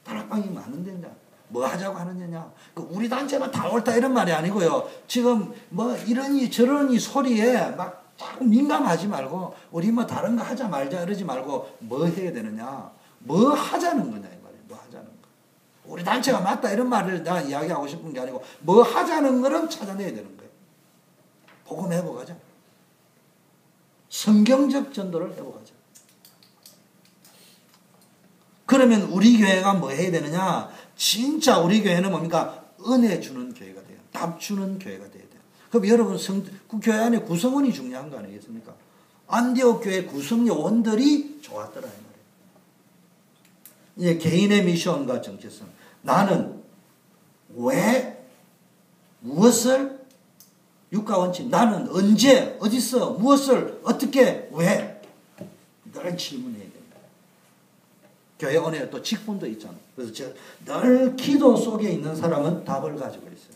다락방이 많은데 이제 뭐 하자고 하느냐? 우리 단체가 다 옳다 이런 말이 아니고요. 지금 뭐 이러니 저러니 소리에 막 자꾸 민감하지 말고 우리 뭐 다른 거 하자 말자 이러지 말고 뭐 해야 되느냐? 뭐 하자는 거냐 이 말이에요. 뭐 하자는 거. 우리 단체가 맞다 이런 말을 내가 이야기하고 싶은 게 아니고 뭐 하자는 거는 찾아내야 되는 거예요. 복음 회복하자. 성경적 전도를 회복하자. 그러면 우리 교회가 뭐 해야 되느냐? 진짜 우리 교회는 뭡니까? 은혜 주는 교회가 돼요. 답 주는 교회가 돼야 돼요. 그럼 여러분 그 교회 안에 구성원이 중요한 거 아니겠습니까? 안디옥 교회 구성요원들이 좋았더라 이 말이에요. 이제 개인의 미션과 정체성. 나는 왜 무엇을 육가원칙 나는 언제 어디서 무엇을 어떻게 왜 늘 질문해야 됩니다. 교회 안에 또 직분도 있잖아요. 그래서 늘 기도 속에 있는 사람은 답을 가지고 있어요.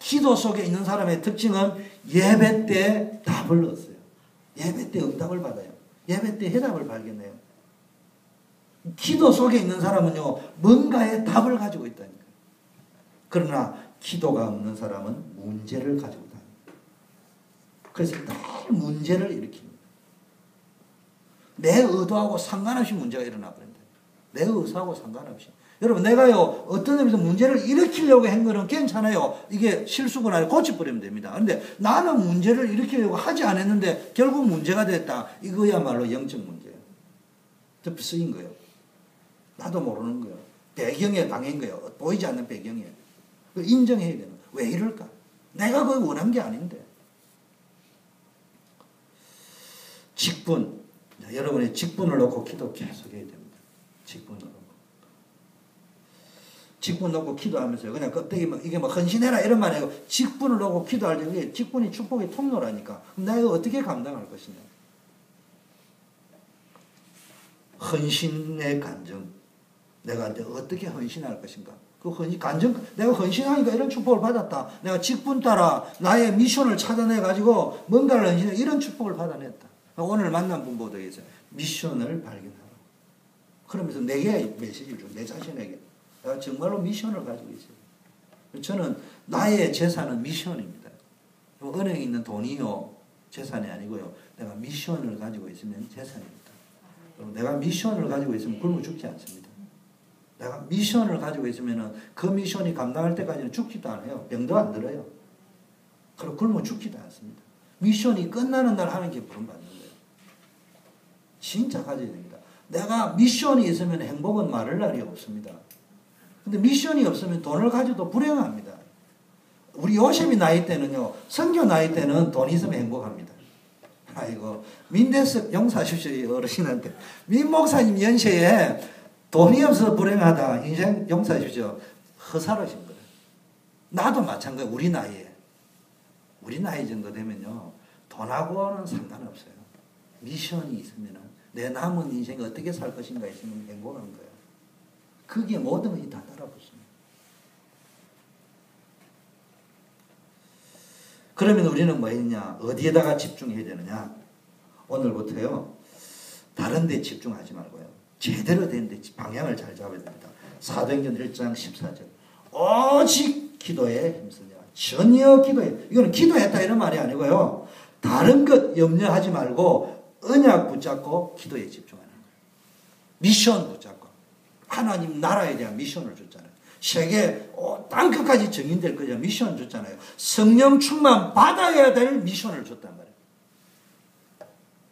기도 속에 있는 사람의 특징은 예배 때 답을 얻어요. 예배 때 응답을 받아요. 예배 때 해답을 발견해요. 기도 속에 있는 사람은요, 뭔가의 답을 가지고 있다니까요. 그러나 기도가 없는 사람은 문제를 가지고 다닙니다. 그래서 늘 문제를 일으킵니다. 내 의도하고 상관없이 문제가 일어나 버린다. 내 의사하고 상관없이. 여러분 내가요 어떤 의미에서 문제를 일으키려고 한 거는 괜찮아요. 이게 실수구나 고쳐버리면 됩니다. 그런데 나는 문제를 일으키려고 하지 않았는데 결국 문제가 됐다. 이거야말로 영적 문제예요. 저 쓰인 거예요. 나도 모르는 거예요. 배경에 당한 거예요. 보이지 않는 배경에. 인정해야 되는 거예요. 왜 이럴까? 내가 그걸 원한 게 아닌데. 직분. 여러분의 직분을 놓고 기도 계속 해야 됩니다. 직분을 놓고. 직분 놓고 기도하면서요. 그냥 껍데기 이게 뭐 헌신해라 이런 말 아니고 직분을 놓고 기도할 때 직분이 축복의 통로라니까. 그럼 내가 이거 어떻게 감당할 것이냐. 헌신의 간증. 내가 어떻게 헌신할 것인가. 그 간증, 내가 헌신하니까 이런 축복을 받았다. 내가 직분 따라 나의 미션을 찾아내가지고 뭔가를 헌신해 이런 축복을 받아냈다. 오늘 만난 분보다 해서 미션을 발견하라. 그러면서 내게 메시지를 줘. 내 자신에게. 내가 정말로 미션을 가지고 있어요. 저는 나의 재산은 미션입니다. 은행에 있는 돈이요. 재산이 아니고요. 내가 미션을 가지고 있으면 재산입니다. 내가 미션을 가지고 있으면 굶어 죽지 않습니다. 내가 미션을 가지고 있으면은 그 미션이 감당할 때까지는 죽지도 않아요. 병도 안 들어요. 그리고 굶어 죽지도 않습니다. 미션이 끝나는 날 하는 게 부름받는 거예요. 진짜 가져야 됩니다. 내가 미션이 있으면 행복은 마를 날이 없습니다. 근데 미션이 없으면 돈을 가져도 불행합니다. 우리 요셉이 나이 때는요, 선교 나이 때는 돈 있으면 행복합니다. 아이고, 민대석 용서하십시오, 어르신한테. 민 목사님 연세에 돈이 없어서 불행하다, 인생 용서하십시오. 허사로신 거예요. 나도 마찬가지예요, 우리 나이에. 우리 나이 정도 되면요, 돈하고는 상관없어요. 미션이 있으면 내 남은 인생 어떻게 살 것인가 있으면 행복한 거예요. 그게 모든 것이 다 따라붙습니다. 그러면 우리는 뭐 했냐? 어디에다가 집중해야 되느냐? 오늘부터요, 다른 데 집중하지 말고요, 제대로 된 데 방향을 잘 잡아야 됩니다. 사도행전 1장 14절. 오직 기도에 힘쓰냐. 전혀 기도해. 이거는 기도했다 이런 말이 아니고요, 다른 것 염려하지 말고 언약 붙잡고 기도에 집중하는 거예요. 미션 붙잡고. 하나님 나라에 대한 미션을 줬잖아요. 세계 땅끝까지 정인될 거냐 미션 줬잖아요. 성령 충만 받아야 될 미션을 줬단 말이에요.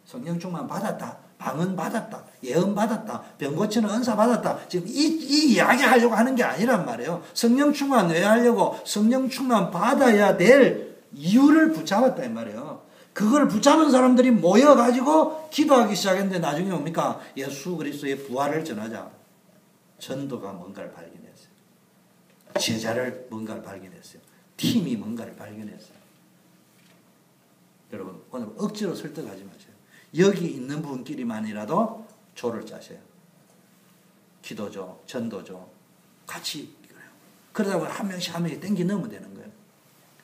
성령 충만 받았다, 방언 받았다, 예언 받았다, 병 고치는 은사 받았다, 지금 이 이야기 하려고 하는 게 아니란 말이에요. 성령 충만 왜 하려고? 성령 충만 받아야 될 이유를 붙잡았다 이 말이에요. 그걸 붙잡은 사람들이 모여가지고 기도하기 시작했는데 나중에 뭡니까? 예수 그리스도의 부활을 전하자. 전도가 뭔가를 발견했어요. 제자를 뭔가를 발견했어요. 팀이 뭔가를 발견했어요. 여러분, 오늘 억지로 설득하지 마세요. 여기 있는 분끼리만이라도 조를 짜세요. 기도죠, 전도죠, 같이. 그러다 보면 한 명씩 한 명씩 땡기 넣으면 되는 거예요.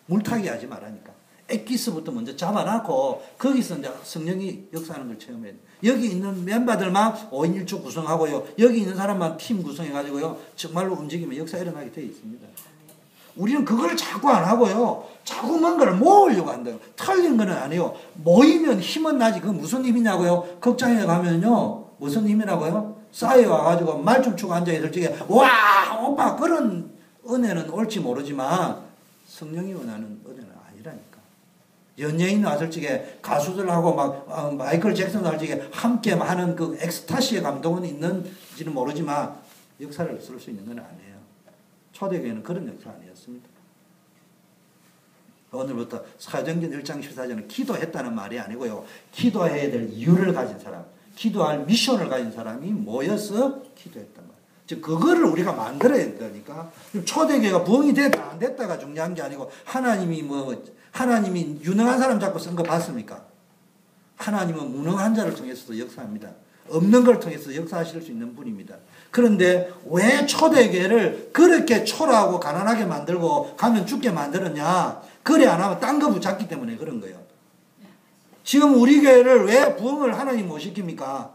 물타기 하지 말라니까. 엑기스부터 먼저 잡아놓고 거기서 이제 성령이 역사하는 걸 체험해야 돼요. 여기 있는 멤버들만 5인 1조 구성하고요, 여기 있는 사람만 팀 구성해가지고요, 정말로 움직이면 역사 일어나게 되어 있습니다. 우리는 그걸 자꾸 안 하고요, 자꾸 뭔가를 모으려고 한다요. 틀린 건 아니에요. 모이면 힘은 나지. 그건 무슨 힘이냐고요? 극장에 가면요, 무슨 힘이라고요? 쌓여와가지고 말 좀 추고 앉아있을 적에 와 오빠 그런 은혜는 올지 모르지만 성령이 원하는 은혜는 아니라니까. 연예인 왔을 적에 가수들하고 막 마이클 잭슨 왔을 적에 함께 하는 그 엑스타시의 감동은 있는지는 모르지만 역사를 쓸 수 있는 건 아니에요. 초대교회는 그런 역사 아니었습니다. 오늘부터 사도행전 1장 14절은 기도했다는 말이 아니고요, 기도해야 될 이유를 가진 사람, 기도할 미션을 가진 사람이 모여서 기도했단 말이에요. 즉 그거를 우리가 만들어야 되니까. 초대교회가 부흥이 됐다 안 됐다가 중요한 게 아니고, 하나님이 유능한 사람 잡고 쓴 거 봤습니까? 하나님은 무능한 자를 통해서도 역사합니다. 없는 걸 통해서 역사하실 수 있는 분입니다. 그런데 왜 초대교회를 그렇게 초라하고 가난하게 만들고 가면 죽게 만들었냐? 그래 안 하면 딴 거 붙잡기 때문에 그런 거예요. 지금 우리 교회를 왜 부흥을 하나님 못 시킵니까?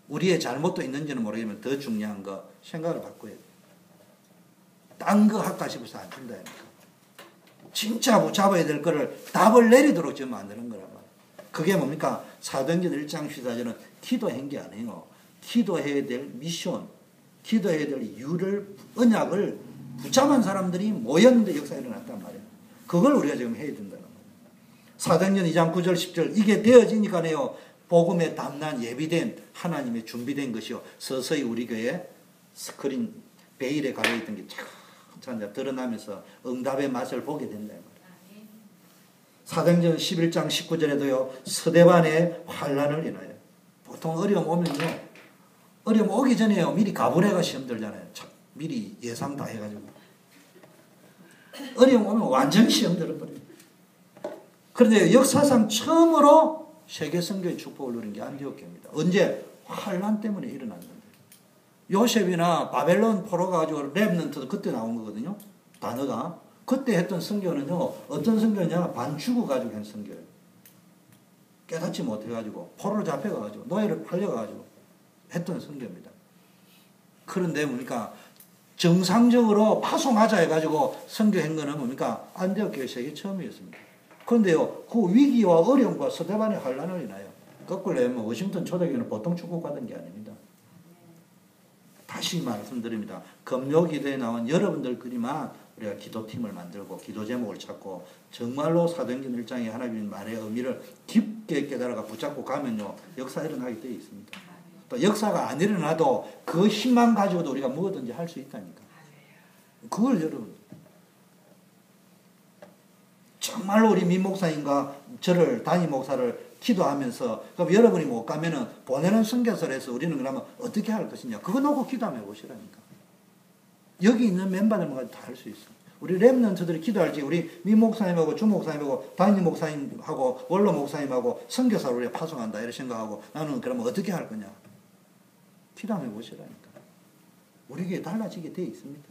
우리의 잘못도 있는지는 모르겠지만 더 중요한 거 생각을 바꿔야 돼요. 딴 거 할까 싶어서 안 준다니까. 진짜 붙잡아야 될 거를 답을 내리도록 지금 만드는 거란 말이에요. 그게 뭡니까? 사도행전 1장 14절은 기도한 게 아니에요. 기도해야 될 미션, 기도해야 될 이유를, 언약을 붙잡은 사람들이 모였는데 역사가 일어났단 말이에요. 그걸 우리가 지금 해야 된다는 거예요. 사도행전 2장 9절 10절 이게 되어지니까요, 복음에 담난 예비된 하나님의 준비된 것이요, 서서히 우리 교회 스크린 베일에 가려있던 게 참 드러나면서 응답의 맛을 보게 된다. 사도행전 11장 19절에도요, 서대반에 환란을 인하여. 보통 어려움 오면요, 어려움 오기 전에요, 미리 가불해가 시험 들잖아요. 미리 예상 다 해가지고. 어려움 오면 완전히 시험 들어버려요. 그런데 역사상 처음으로 세계 선교의 축복을 누린 게 안디옥교입니다. 언제? 환란 때문에 일어났는데. 요셉이나 바벨론 포로 가지고 렘넌트도 그때 나온 거거든요. 단어가. 그때 했던 선교는요, 어떤 선교냐? 반죽어 가지고 한 선교예요. 깨닫지 못해가지고 포로로 잡혀가지고 노예를 팔려가지고 했던 선교입니다. 그런데 뭡니까? 정상적으로 파송하자 해가지고 선교한 거는 뭡니까? 안디옥 교회 세계 처음이었습니다. 그런데요, 그 위기와 어려움과 서대반의 환란을 인하여, 거꾸로 하면 워싱턴 초대교회는 보통 축복받은 게 아닙니다. 다시 말씀드립니다. 금요기도에 나온 여러분들끼리만 우리가 기도팀을 만들고 기도 제목을 찾고 정말로 사도행전 1장의 하나님 말의 의미를 깊게 깨달아가 붙잡고 가면요 역사 일어나게 되어 있습니다. 또 역사가 안 일어나도 그 힘만 가지고도 우리가 뭐든지 할 수 있다니까. 그걸 여러분 정말로 우리 민 목사님과 저를 담임 목사를 기도하면서 그럼 여러분이 못 가면은 보내는 선교사에서 우리는 그러면 어떻게 할 것이냐 그거 놓고 기도하며 보시라니까. 여기 있는 멤버들만 다 할 수 있어. 우리 렘넌트들이 기도할지 우리 민 목사님하고 주 목사님하고 담임 목사님하고 원로 목사님하고 선교사를 우리가 파송한다 이렇게 생각하고 나는 그러면 어떻게 할 거냐 기도하며 보시라니까. 우리에게 달라지게 돼 있습니다.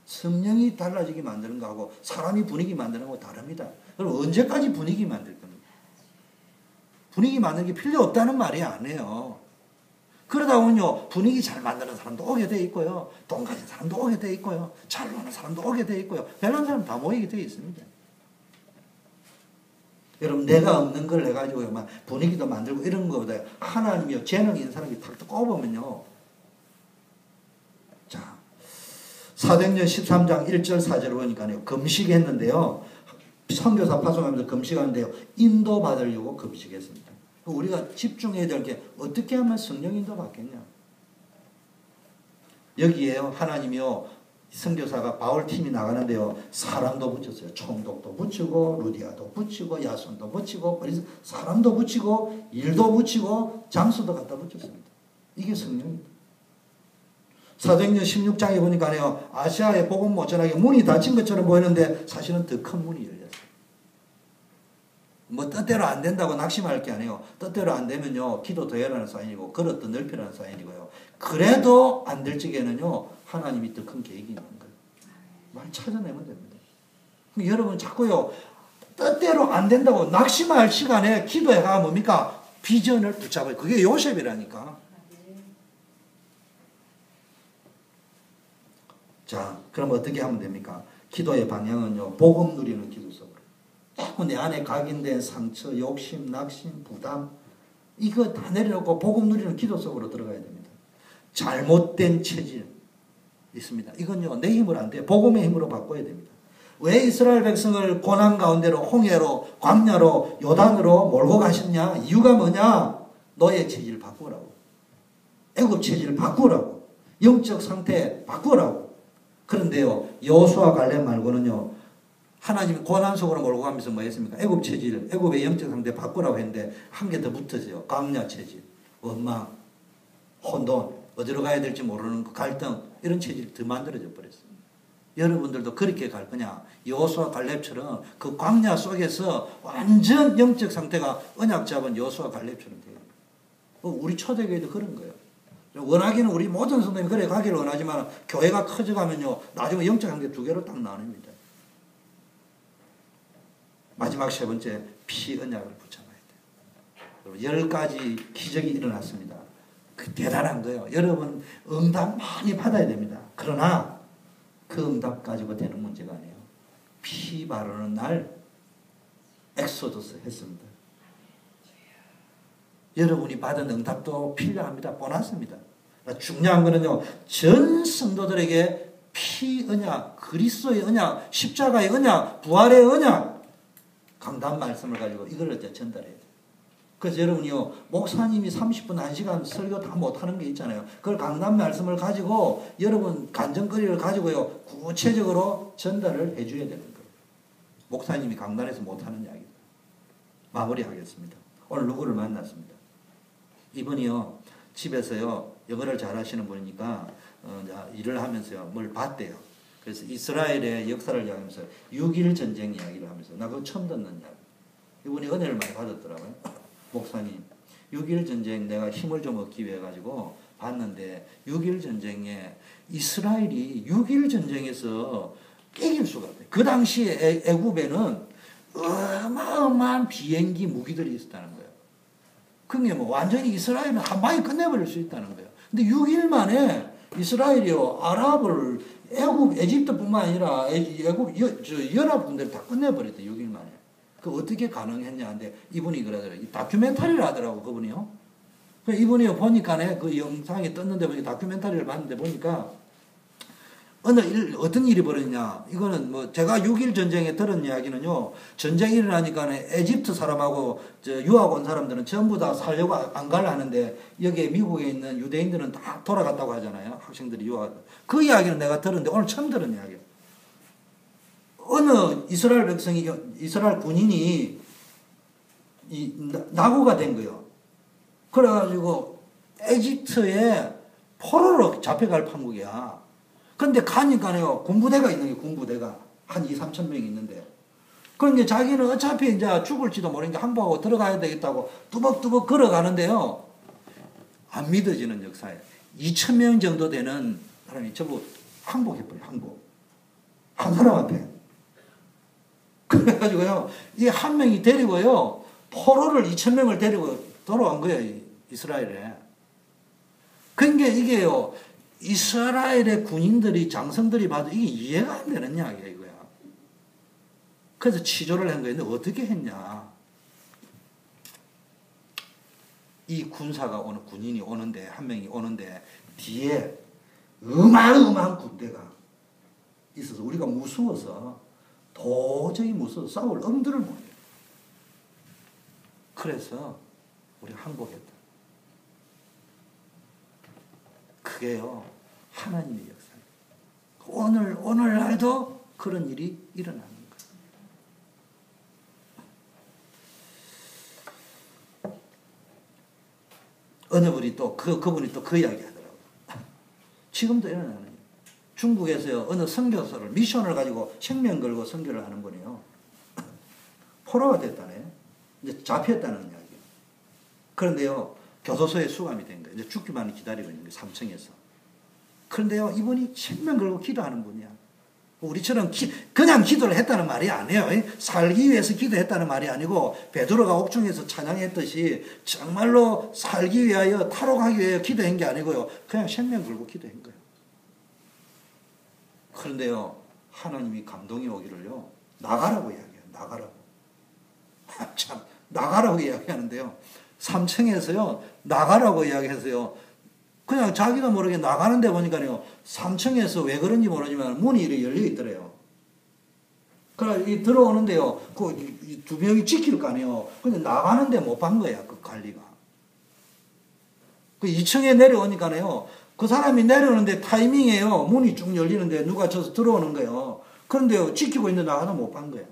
성령이 달라지게 만드는 거하고 사람이 분위기 만드는 거하고 다릅니다. 그럼 언제까지 분위기 만들 겁니까? 분위기 만드는 게 필요 없다는 말이 아니에요. 그러다 보면요 분위기 잘 만드는 사람도 오게 돼 있고요, 돈 가진 사람도 오게 돼 있고요, 잘 노는 사람도 오게 돼 있고요, 별난 사람 다 모이게 돼 있습니다. 여러분 내가 없는 걸 해가지고 막 분위기도 만들고 이런 거보다 하나님이요 재능 있는 사람이 탁 꼽으면요. 자 사도행전 13장 1절 4절을 보니까요 금식했는데요. 선교사 파송하면서 금식하는데요 인도받으려고 금식했습니다. 우리가 집중해야 될 게 어떻게 하면 성령 인도 받겠냐. 여기에요 하나님이요 선교사가 바울 팀이 나가는데요 사람도 붙였어요. 총독도 붙이고 루디아도 붙이고 야손도 붙이고 사람도 붙이고 일도 붙이고 장소도 갖다 붙였습니다. 이게 성령입니다. 사도행전 16장에 보니까요 아시아의 복음 못 전하게 문이 닫힌 것처럼 보이는데 사실은 더 큰 문이 열렸어요. 뭐 뜻대로 안 된다고 낙심할 게 아니에요. 뜻대로 안 되면요 기도 더 해라는 사인이고 그릇 더 넓히라는 사인이고요. 그래도 안 될 적에는요 하나님이 더 큰 계획이 있는 거예요. 말 찾아내면 됩니다. 여러분 자꾸요 뜻대로 안 된다고 낙심할 시간에 기도해가 뭡니까? 비전을 붙잡아요. 그게 요셉이라니까. 자 그럼 어떻게 하면 됩니까? 기도의 방향은요 복음 누리는 기도 속으로. 자꾸 내 안에 각인된 상처, 욕심, 낙심, 부담 이거 다 내려놓고 복음 누리는 기도 속으로 들어가야 됩니다. 잘못된 체질 있습니다. 이건요 내 힘으로 안 돼요. 복음의 힘으로 바꿔야 됩니다. 왜 이스라엘 백성을 고난 가운데로 홍해로 광야로 요단으로 몰고 가셨냐? 이유가 뭐냐? 너의 체질을 바꾸라고. 애굽 체질을 바꾸라고. 영적 상태 바꾸라고. 그런데요 여호수아 갈렙 말고는요 하나님이 고난 속으로 몰고 가면서 뭐 했습니까? 애굽 체질, 애굽의 영적 상태 바꾸라고 했는데 한 개 더 붙었어요. 광야 체질, 원망, 혼돈, 어디로 가야 될지 모르는 그 갈등 이런 체질이 더 만들어져 버렸어요. 여러분들도 그렇게 갈 거냐? 여호수아 갈렙처럼 그 광야 속에서 완전 영적 상태가 언약 잡은 여호수아 갈렙처럼 돼요. 우리 초대교회도 그런 거예요. 원하기는 우리 모든 성도님이 그래 가기를 원하지만 교회가 커져가면요 나중에 영적 상태 두 개로 딱 나눕니다. 마지막 세 번째 피 언약을 붙잡아야 돼요. 10가지 기적이 일어났습니다. 그 대단한 거예요. 여러분 응답 많이 받아야 됩니다. 그러나 그 응답 가지고 되는 문제가 아니에요. 피 바르는 날 엑소더스 했습니다. 여러분이 받은 응답도 필요합니다. 보너스입니다. 중요한 거는요 전 성도들에게 피 언약, 그리스도의 언약, 십자가의 언약, 부활의 언약 강단 말씀을 가지고 이걸 이제 전달해야 돼요. 그래서 여러분이요 목사님이 30분 1시간 설교 다 못하는 게 있잖아요. 그걸 강단 말씀을 가지고 여러분 간증거리를 가지고요 구체적으로 전달을 해줘야 되는 거예요. 목사님이 강단에서 못하는 이야기입니다. 마무리하겠습니다. 오늘 누구를 만났습니다. 이분이요 집에서요 영어를 잘하시는 분이니까 일을 하면서요 뭘 봤대요. 그래서 이스라엘의 역사를 이야기하면서 6.1 전쟁 이야기를 하면서 나 그거 처음 듣는 이야기. 이분이 은혜를 많이 받았더라고요. 목사님 6.1 전쟁 내가 힘을 좀 얻기 위해 가지고 봤는데 6.1 전쟁에 이스라엘이 6.1 전쟁에서 이길 수가 없어요. 그 당시에 애굽에는 어마어마한 비행기 무기들이 있었다는 거예요. 그게 뭐 완전히 이스라엘은 한 방에 끝내버릴 수 있다는 거예요. 근데 6일 만에 이스라엘이요 아랍을 애굽, 에집트뿐만 아니라 애굽 연합 군대를 다 끝내버렸대 6일 만에. 그 어떻게 가능했냐 하는데 이분이 그러더라고요. 다큐멘터리를 하더라고 그분이요. 이분이 보니까 그 영상이 떴는데 보니까 다큐멘터리를 봤는데 보니까 어떤 일이 벌어졌냐. 이거는 뭐 제가 6.1 전쟁에 들은 이야기는요. 전쟁이 일어나니까 에집트 사람하고 유학 온 사람들은 전부 다 살려고 안 갈라 하는데 여기에 미국에 있는 유대인들은 다 돌아갔다고 하잖아요. 학생들이 유학. 그 이야기는 내가 들었는데 오늘 처음 들은 이야기예요. 어느 이스라엘 백성이, 이스라엘 군인이 낙오가 된 거예요. 그래가지고 에집트에 포로로 잡혀갈 판국이야. 근데 가니까요, 군부대가 있는 게 군부대가 한 2, 3천 명이 있는데. 그런데 자기는 어차피 이제 죽을지도 모르니까 항복하고 들어가야 되겠다고 뚜벅뚜벅 걸어가는데요. 안 믿어지는 역사에 2천 명 정도 되는 사람이 전부 항복해버려요, 항복. 한 사람한테. 그래가지고요, 이 한 명이 데리고요, 포로를 2천 명을 데리고 돌아온 거예요, 이스라엘에. 그러니까 이게요, 이스라엘의 군인들이, 장성들이 봐도 이게 이해가 안 되는 이야기야, 이거야. 그래서 치조를 한 거예요. 근데 어떻게 했냐. 이 군사가 군인이 오는데, 한 명이 오는데, 뒤에 어마어마한 군대가 있어서 우리가 무서워서, 도저히 무서워서 싸울 엄두를 못 내요. 그래서 우리가 항복했다. 그게요, 하나님의 역사입니다. 오늘날도 그런 일이 일어나는 거예요. 어느 분이 그분이 또 그 이야기 하더라고요. 지금도 일어나는 거예요. 중국에서요, 어느 선교사를, 미션을 가지고 생명 걸고 선교를 하는 분이요. 포로가 됐다네. 이제 잡혔다는 이야기예요. 그런데요, 교도소에 수감이 된 거예요. 이제 죽기만 기다리고 있는 거예요, 3층에서. 그런데요, 이분이 생명 걸고 기도하는 분이야. 우리처럼 그냥 기도를 했다는 말이 아니에요. 살기 위해서 기도했다는 말이 아니고, 베드로가 옥중에서 찬양했듯이 정말로 살기 위하여, 탈옥하기 위하여 기도한 게 아니고요. 그냥 생명 걸고 기도한 거예요. 그런데요, 하나님이 감동이 오기를요, 나가라고 이야기해요. 나가라고. 참, 나가라고 이야기하는데요. 3층에서요, 나가라고 이야기해서요, 그냥 자기도 모르게 나가는데 보니까요, 3층에서 왜 그런지 모르지만 문이 이렇게 열려 있더래요. 그래, 들어오는데요, 그 두 명이 지킬 거 아니에요. 근데 나가는데 못 본 거야, 그 관리가. 그 2층에 내려오니까요, 그 사람이 내려오는데 타이밍에요, 문이 쭉 열리는데 누가 저서 들어오는 거예요. 그런데요, 지키고 있는데 나가다 못 본 거예요.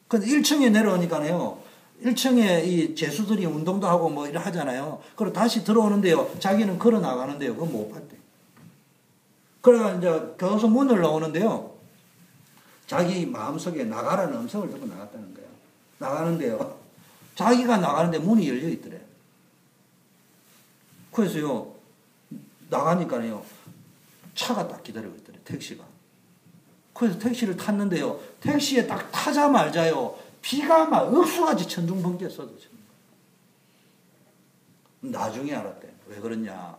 근데 1층에 내려오니까요, 1층에 이 제수들이 운동도 하고 뭐 이래 하잖아요. 그리고 다시 들어오는데요, 자기는 걸어 나가는데요, 그건 못 봤대. 그래가 이제 교도소 문을 나오는데요, 자기 마음속에 나가라는 음성을 듣고 나갔다는 거예요. 나가는데요, 자기가 나가는데 문이 열려 있더래요. 그래서요, 나가니까요, 차가 딱 기다리고 있더래요, 택시가. 그래서 택시를 탔는데요, 택시에 딱 타자마자요, 비가 막 억수같이 천둥번개 쏟아지는 거예요. 나중에 알았대. 왜 그러냐.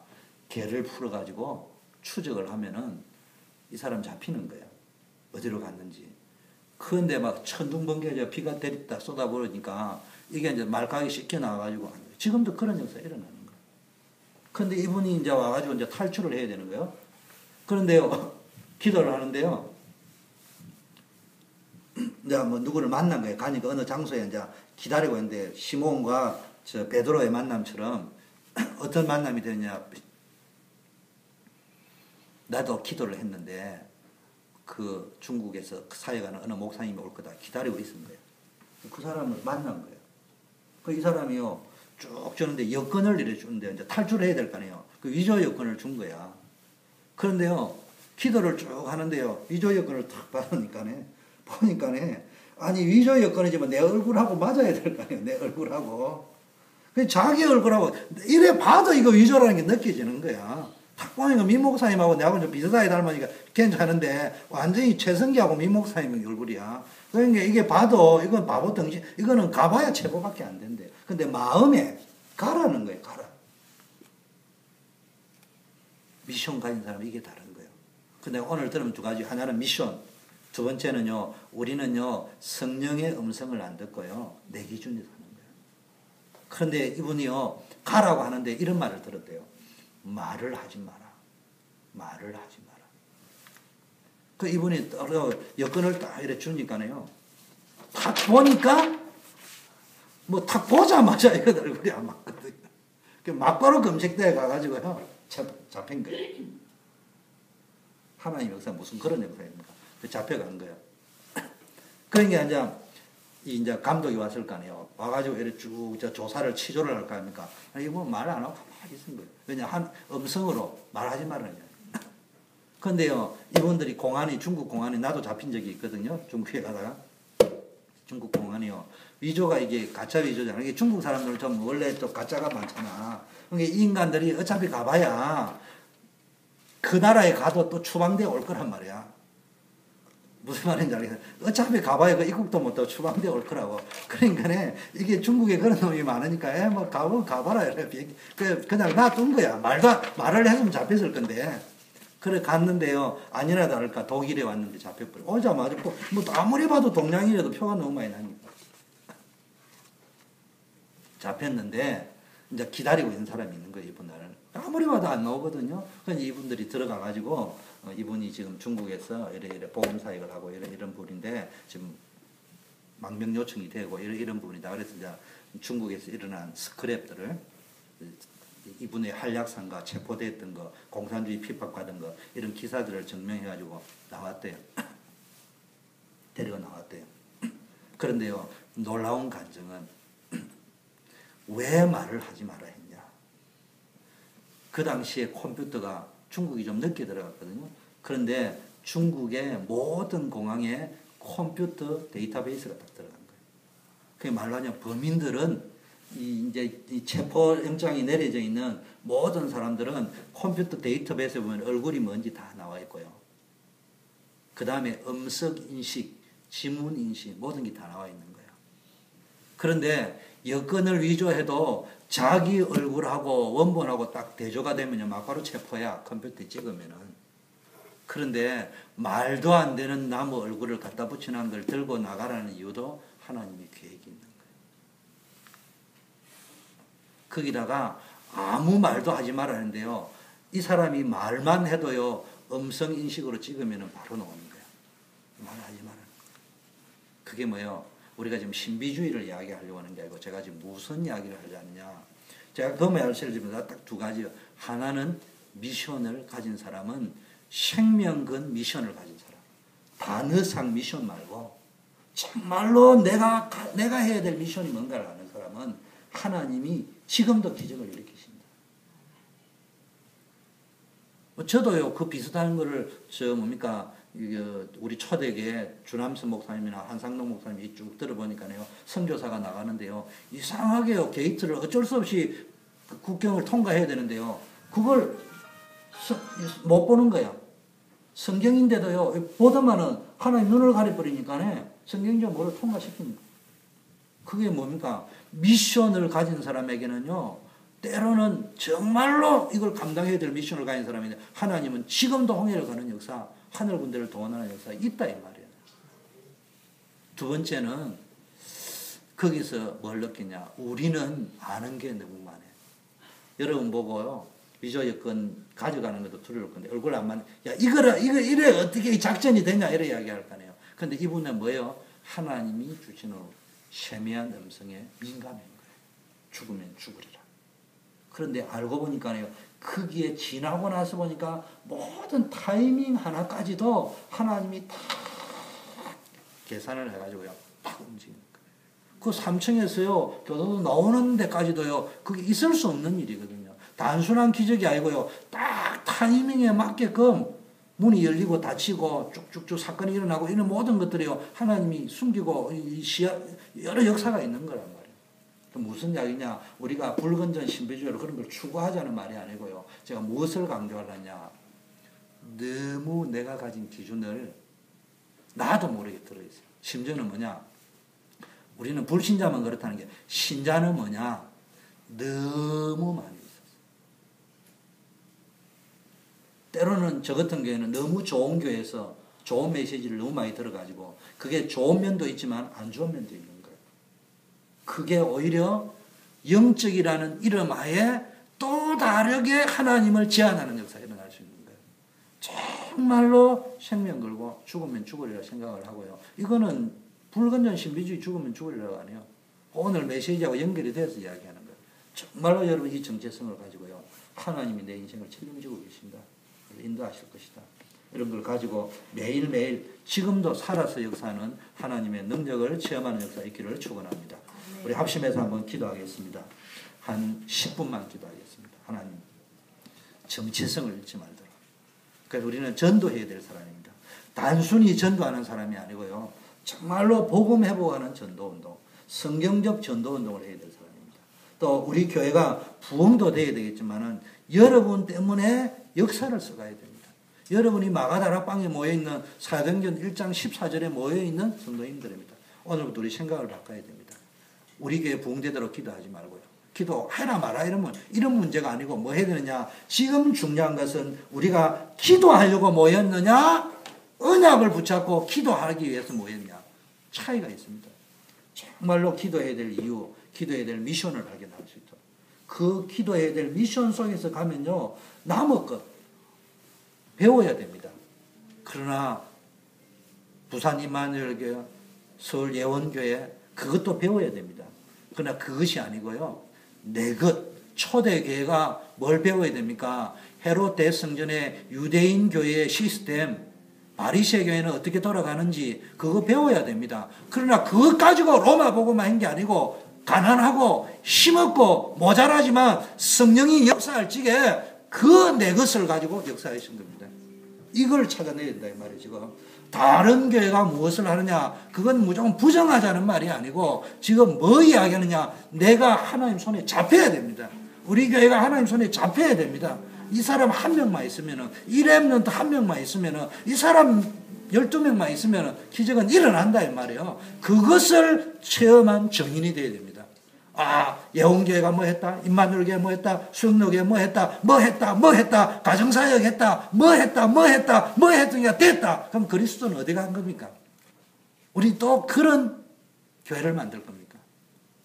개를 풀어가지고 추적을 하면은 이 사람 잡히는 거야. 어디로 갔는지. 그런데 막 천둥번개, 비가 때렸다 쏟아버리니까 이게 이제 말까기 씻겨 나와가지고 지금도 그런 역사가 일어나는 거예요. 그런데 이분이 이제 와가지고 이제 탈출을 해야 되는 거예요. 그런데요, 기도를 하는데요, 내가 뭐 누구를 만난 거예요. 가니까 어느 장소에 이제 기다리고 있는데, 시몬과 저 베드로의 만남처럼 어떤 만남이 되느냐. 나도 기도를 했는데, 그 중국에서 사역하는 어느 목사님이 올 거다 기다리고 있은 거예요. 그 사람을 만난 거예요. 이 사람이요, 쭉 주는데 여권을 이래 주는데, 이제 탈출을 해야 될 거 아니에요. 그 위조 여권을 준 거야. 그런데요, 기도를 쭉 하는데요, 위조 여권을 탁 보니까네, 아니, 위조 여권이지만 내 얼굴하고 맞아야 될 거 아니에요. 내 얼굴하고. 자기 얼굴하고, 이래 봐도 이거 위조라는 게 느껴지는 거야. 탁 보니까 민 목사님하고 내하고 좀 비슷하게 닮으니까 괜찮은데, 완전히 최성기하고 민 목사님 얼굴이야. 그러니까 이게 봐도, 이건 바보 덩신, 이거는 가봐야 체포밖에 안 된대. 근데 마음에 가라는 거예요, 가라. 미션 가진 사람은 이게 다른 거예요. 근데 오늘 들으면 두 가지. 하나는 미션. 두 번째는요, 우리는요, 성령의 음성을 안 듣고요, 내 기준이 사는 거예요. 그런데 이분이요, 가라고 하는데 이런 말을 들었대요. 말을 하지 마라. 말을 하지 마라. 그 이분이 여권을 딱 이렇게 주니까요. 딱 보니까, 뭐 딱 보자마자 이거 얼굴이 안 맞거든요. 막바로 검색대에 가가지고요. 잡힌 거예요. 하나님 역사 무슨 그런 역사입니까? 잡혀간 거예요. 그러니까 이제 감독이 왔을 거 아니에요. 와가지고 이렇게 쭉 조사를 취조를 할 거 아닙니까? 이거 말 안 하고 가만히 있은 거예요. 왜냐, 음성으로 말하지 말아요. 근데요, 이분들이 중국 공안이 나도 잡힌 적이 있거든요. 중국에 가다가. 중국 공안이요. 위조가 이게 가짜 위조잖아요. 이게 중국 사람들은 좀 원래 좀 가짜가 많잖아. 그러니까 이 인간들이 어차피 가봐야 그 나라에 가도 또 추방돼 올 거란 말이야. 무슨 말인지 알겠어요? 어차피 가봐야 그 입국도 못하고 추방돼 올 거라고. 그러니까 이게 중국에 그런 놈이 많으니까 뭐 가봐라 이래. 그냥 놔둔 거야. 말을 했으면 잡혔을 건데. 그래 갔는데요. 아니나 다를까 독일에 왔는데 잡혀버려. 오자마자 뭐 아무리 봐도 동양인이라도 표가 너무 많이 나니까. 잡혔는데 이제 기다리고 있는 사람이 있는 거예요. 이분을. 아무리 봐도 안 나오거든요. 그래서 이분들이 들어가가지고 이분이 지금 중국에서 이래 보험사역을 하고 이런 분인데 지금 망명 요청이 되고 이런 분이다. 그래서 이제 중국에서 일어난 스크랩들을 이분의 한락상과 체포됐던 거, 공산주의 핍박받은 거 이런 기사들을 증명해가지고 나왔대요. 데리고 나왔대요. 그런데요, 놀라운 간증은 왜 말을 하지 말아야 했냐. 그 당시에 컴퓨터가 중국이 좀 늦게 들어갔거든요. 그런데 중국의 모든 공항에 컴퓨터 데이터베이스가 딱 들어간 거예요. 그게 말로 하면 범인들은 이제 이 체포 영장이 내려져 있는 모든 사람들은 컴퓨터 데이터베이스에 보면 얼굴이 뭔지 다 나와 있고요. 그 다음에 음성 인식, 지문 인식 모든 게 다 나와 있는 거예요. 그런데 여권을 위조해도 자기 얼굴하고 원본하고 딱 대조가 되면요, 막바로 체포야. 컴퓨터에 찍으면은. 그런데 말도 안 되는 나무 얼굴을 갖다 붙여놓은 걸 들고 나가라는 이유도 하나님의 계획이 있는 거예요. 거기다가 아무 말도 하지 말라는데요. 이 사람이 말만 해도요, 음성 인식으로 찍으면 바로 나오는 거예요. 말하지 말라는 거예요. 그게 뭐예요? 우리가 지금 신비주의를 이야기하려고 하는 게 아니고 제가 지금 무슨 이야기를 하려느냐. 제가 그 말씀을 드리면서 딱 두 가지요. 하나는 미션을 가진 사람은 생명근 미션을 가진 사람. 단어상 미션 말고 정말로 내가 해야 될 미션이 뭔가를 아는 사람은 하나님이 지금도 기적을 일으키신다. 저도요, 그 비슷한 거를, 우리 초대계 주남선 목사님이나 한상동 목사님이 쭉 들어보니까요, 선교사가 나가는데요, 이상하게요, 게이트를 어쩔 수 없이 국경을 통과해야 되는데요, 그걸 못 보는 거야. 성경인데도요, 보다마는 하나님 눈을 가려버리니까 성경적 뭐를 통과시킵니다. 그게 뭡니까? 미션을 가진 사람에게는요, 때로는 정말로 이걸 감당해야 될 미션을 가진 사람인데, 하나님은 지금도 홍해를 가는 역사, 하늘 군대를 동원하는 역사가 있다, 이 말이에요. 두 번째는, 거기서 뭘 느끼냐. 우리는 아는 게 너무 많아요. 여러분 보고요, 위조 여권 가져가는 것도 두려울 건데, 얼굴 안 맞는, 야, 이래, 어떻게 작전이 되냐, 이래 이야기할 거 아니에요. 근데 이분은 뭐예요? 하나님이 주시는 세미한 음성에 민감한 거예요. 죽으면 죽으리라. 그런데 알고 보니까요, 거기에 지나고 나서 보니까 모든 타이밍 하나까지도 하나님이 다 계산을 해가지고요, 딱 움직이는 거예요. 그 3층에서요, 교도소 나오는 데까지도요, 그게 있을 수 없는 일이거든요. 단순한 기적이 아니고요, 딱 타이밍에 맞게끔 문이 열리고 닫히고 쭉쭉쭉 사건이 일어나고 이런 모든 것들이요, 하나님이 숨기고 여러 역사가 있는 거란 말이에요. 무슨 이야기냐? 우리가 불건전 신비주의로 그런 걸 추구하자는 말이 아니고요. 제가 무엇을 강조하느냐? 너무 내가 가진 기준을 나도 모르게 들어있어요. 심지어는 뭐냐? 우리는 불신자만 그렇다는 게, 신자는 뭐냐? 너무 많이 있었어요. 때로는 저 같은 경우에는 너무 좋은 교회에서 좋은 메시지를 너무 많이 들어가지고, 그게 좋은 면도 있지만 안 좋은 면도 있는 거예요. 그게 오히려 영적이라는 이름 하에 또 다르게 하나님을 제한하는 역사가 일어날 수 있는 거예요. 정말로 생명 걸고 죽으면 죽으리라 생각을 하고요. 이거는 불건전 신비주의 죽으면 죽으리라가 아니에요. 오늘 메시지하고 연결이 돼서 이야기하는 거예요. 정말로 여러분 이 정체성을 가지고요. 하나님이 내 인생을 책임지고 계신다. 인도하실 것이다. 이런 걸 가지고 매일매일 지금도 살아서 역사하는 하나님의 능력을 체험하는 역사 있기를 축원합니다. 우리 합심해서 한번 기도하겠습니다. 한 10분만 기도하겠습니다. 하나님, 정체성을 잃지 말도록. 그래서 우리는 전도해야 될 사람입니다. 단순히 전도하는 사람이 아니고요. 정말로 복음 회복하는 전도운동, 성경적 전도운동을 해야 될 사람입니다. 또 우리 교회가 부흥도 돼야 되겠지만은 여러분 때문에 역사를 써가야 됩니다. 여러분이 마가다락방에 모여있는 사도행전 1장 14절에 모여있는 성도님들입니다. 오늘부터 우리 생각을 바꿔야 됩니다. 우리 교회 부흥되도록 기도하지 말고요. 기도해라 마라 이러면 이런 문제가 아니고 뭐 해야 되느냐. 지금 중요한 것은 우리가 기도하려고 모였느냐, 언약을 붙잡고 기도하기 위해서 모였냐. 차이가 있습니다. 정말로 기도해야 될 이유, 기도해야 될 미션을 발견할 수 있도록. 그 기도해야 될 미션 속에서 가면요, 남의 것 배워야 됩니다. 그러나 부산 임마누엘교회, 서울 예원교회 그것도 배워야 됩니다. 그러나 그것이 아니고요. 내 것, 초대교회가 뭘 배워야 됩니까? 헤롯 대성전의 유대인 교회의 시스템, 바리새 교회는 어떻게 돌아가는지 그거 배워야 됩니다. 그러나 그것 가지고 로마 복음만 한 게 아니고 가난하고 힘없고 모자라지만 성령이 역사할 적에 그 내 것을 가지고 역사하신 겁니다. 이걸 찾아내야 된다 이 말이에요. 지금 다른 교회가 무엇을 하느냐 그건 무조건 부정하자는 말이 아니고 지금 뭐 이야기하느냐 내가 하나님 손에 잡혀야 됩니다. 우리 교회가 하나님 손에 잡혀야 됩니다. 이 사람 한 명만 있으면은 이 렘넌트 한 명만 있으면은 이 사람 12명만 있으면은 기적은 일어난다 이 말이에요. 그것을 체험한 정인이 되어야 됩니다. 아, 예원교회가 뭐 했다, 임마누엘교회 뭐 했다, 수영로교회 뭐 했다, 가정사역 했다, 뭐 했더니 됐다. 그럼 그리스도는 어디 간 겁니까? 우리 또 그런 교회를 만들 겁니까?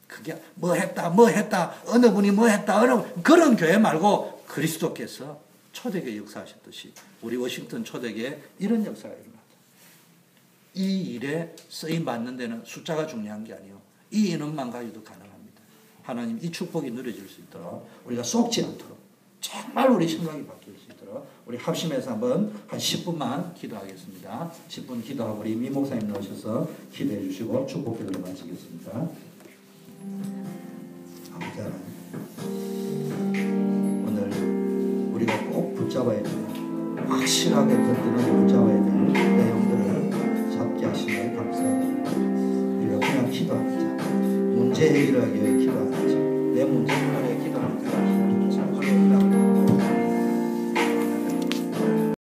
그게 뭐 했다, 어느 분이 뭐 했다, 그런 교회 말고 그리스도께서 초대교회 역사하셨듯이 우리 워싱턴 초대교회 이런 역사가 일어났다. 이 일에 쓰임 받는 데는 숫자가 중요한 게 아니에요. 이 인원만 가지고도 가능합니다. 하나님 이 축복이 누려질 수 있도록 우리가 속지 않도록 정말 우리 생각이 바뀔 수 있도록 우리 합심해서 한번 한 10분만 기도하겠습니다. 10분 기도하고 우리 미 목사님 나오셔서 기도해 주시고 축복 기도를 마치겠습니다. 아버지 하나님, 오늘 우리가 꼭 붙잡아야 될 확실하게 든든하게 붙잡아야 될 내용들을 잡게 하시니 감사합니다. 우리가 그냥 기도합니다. 문제 해결하기 위해 기도하자. 내 문제를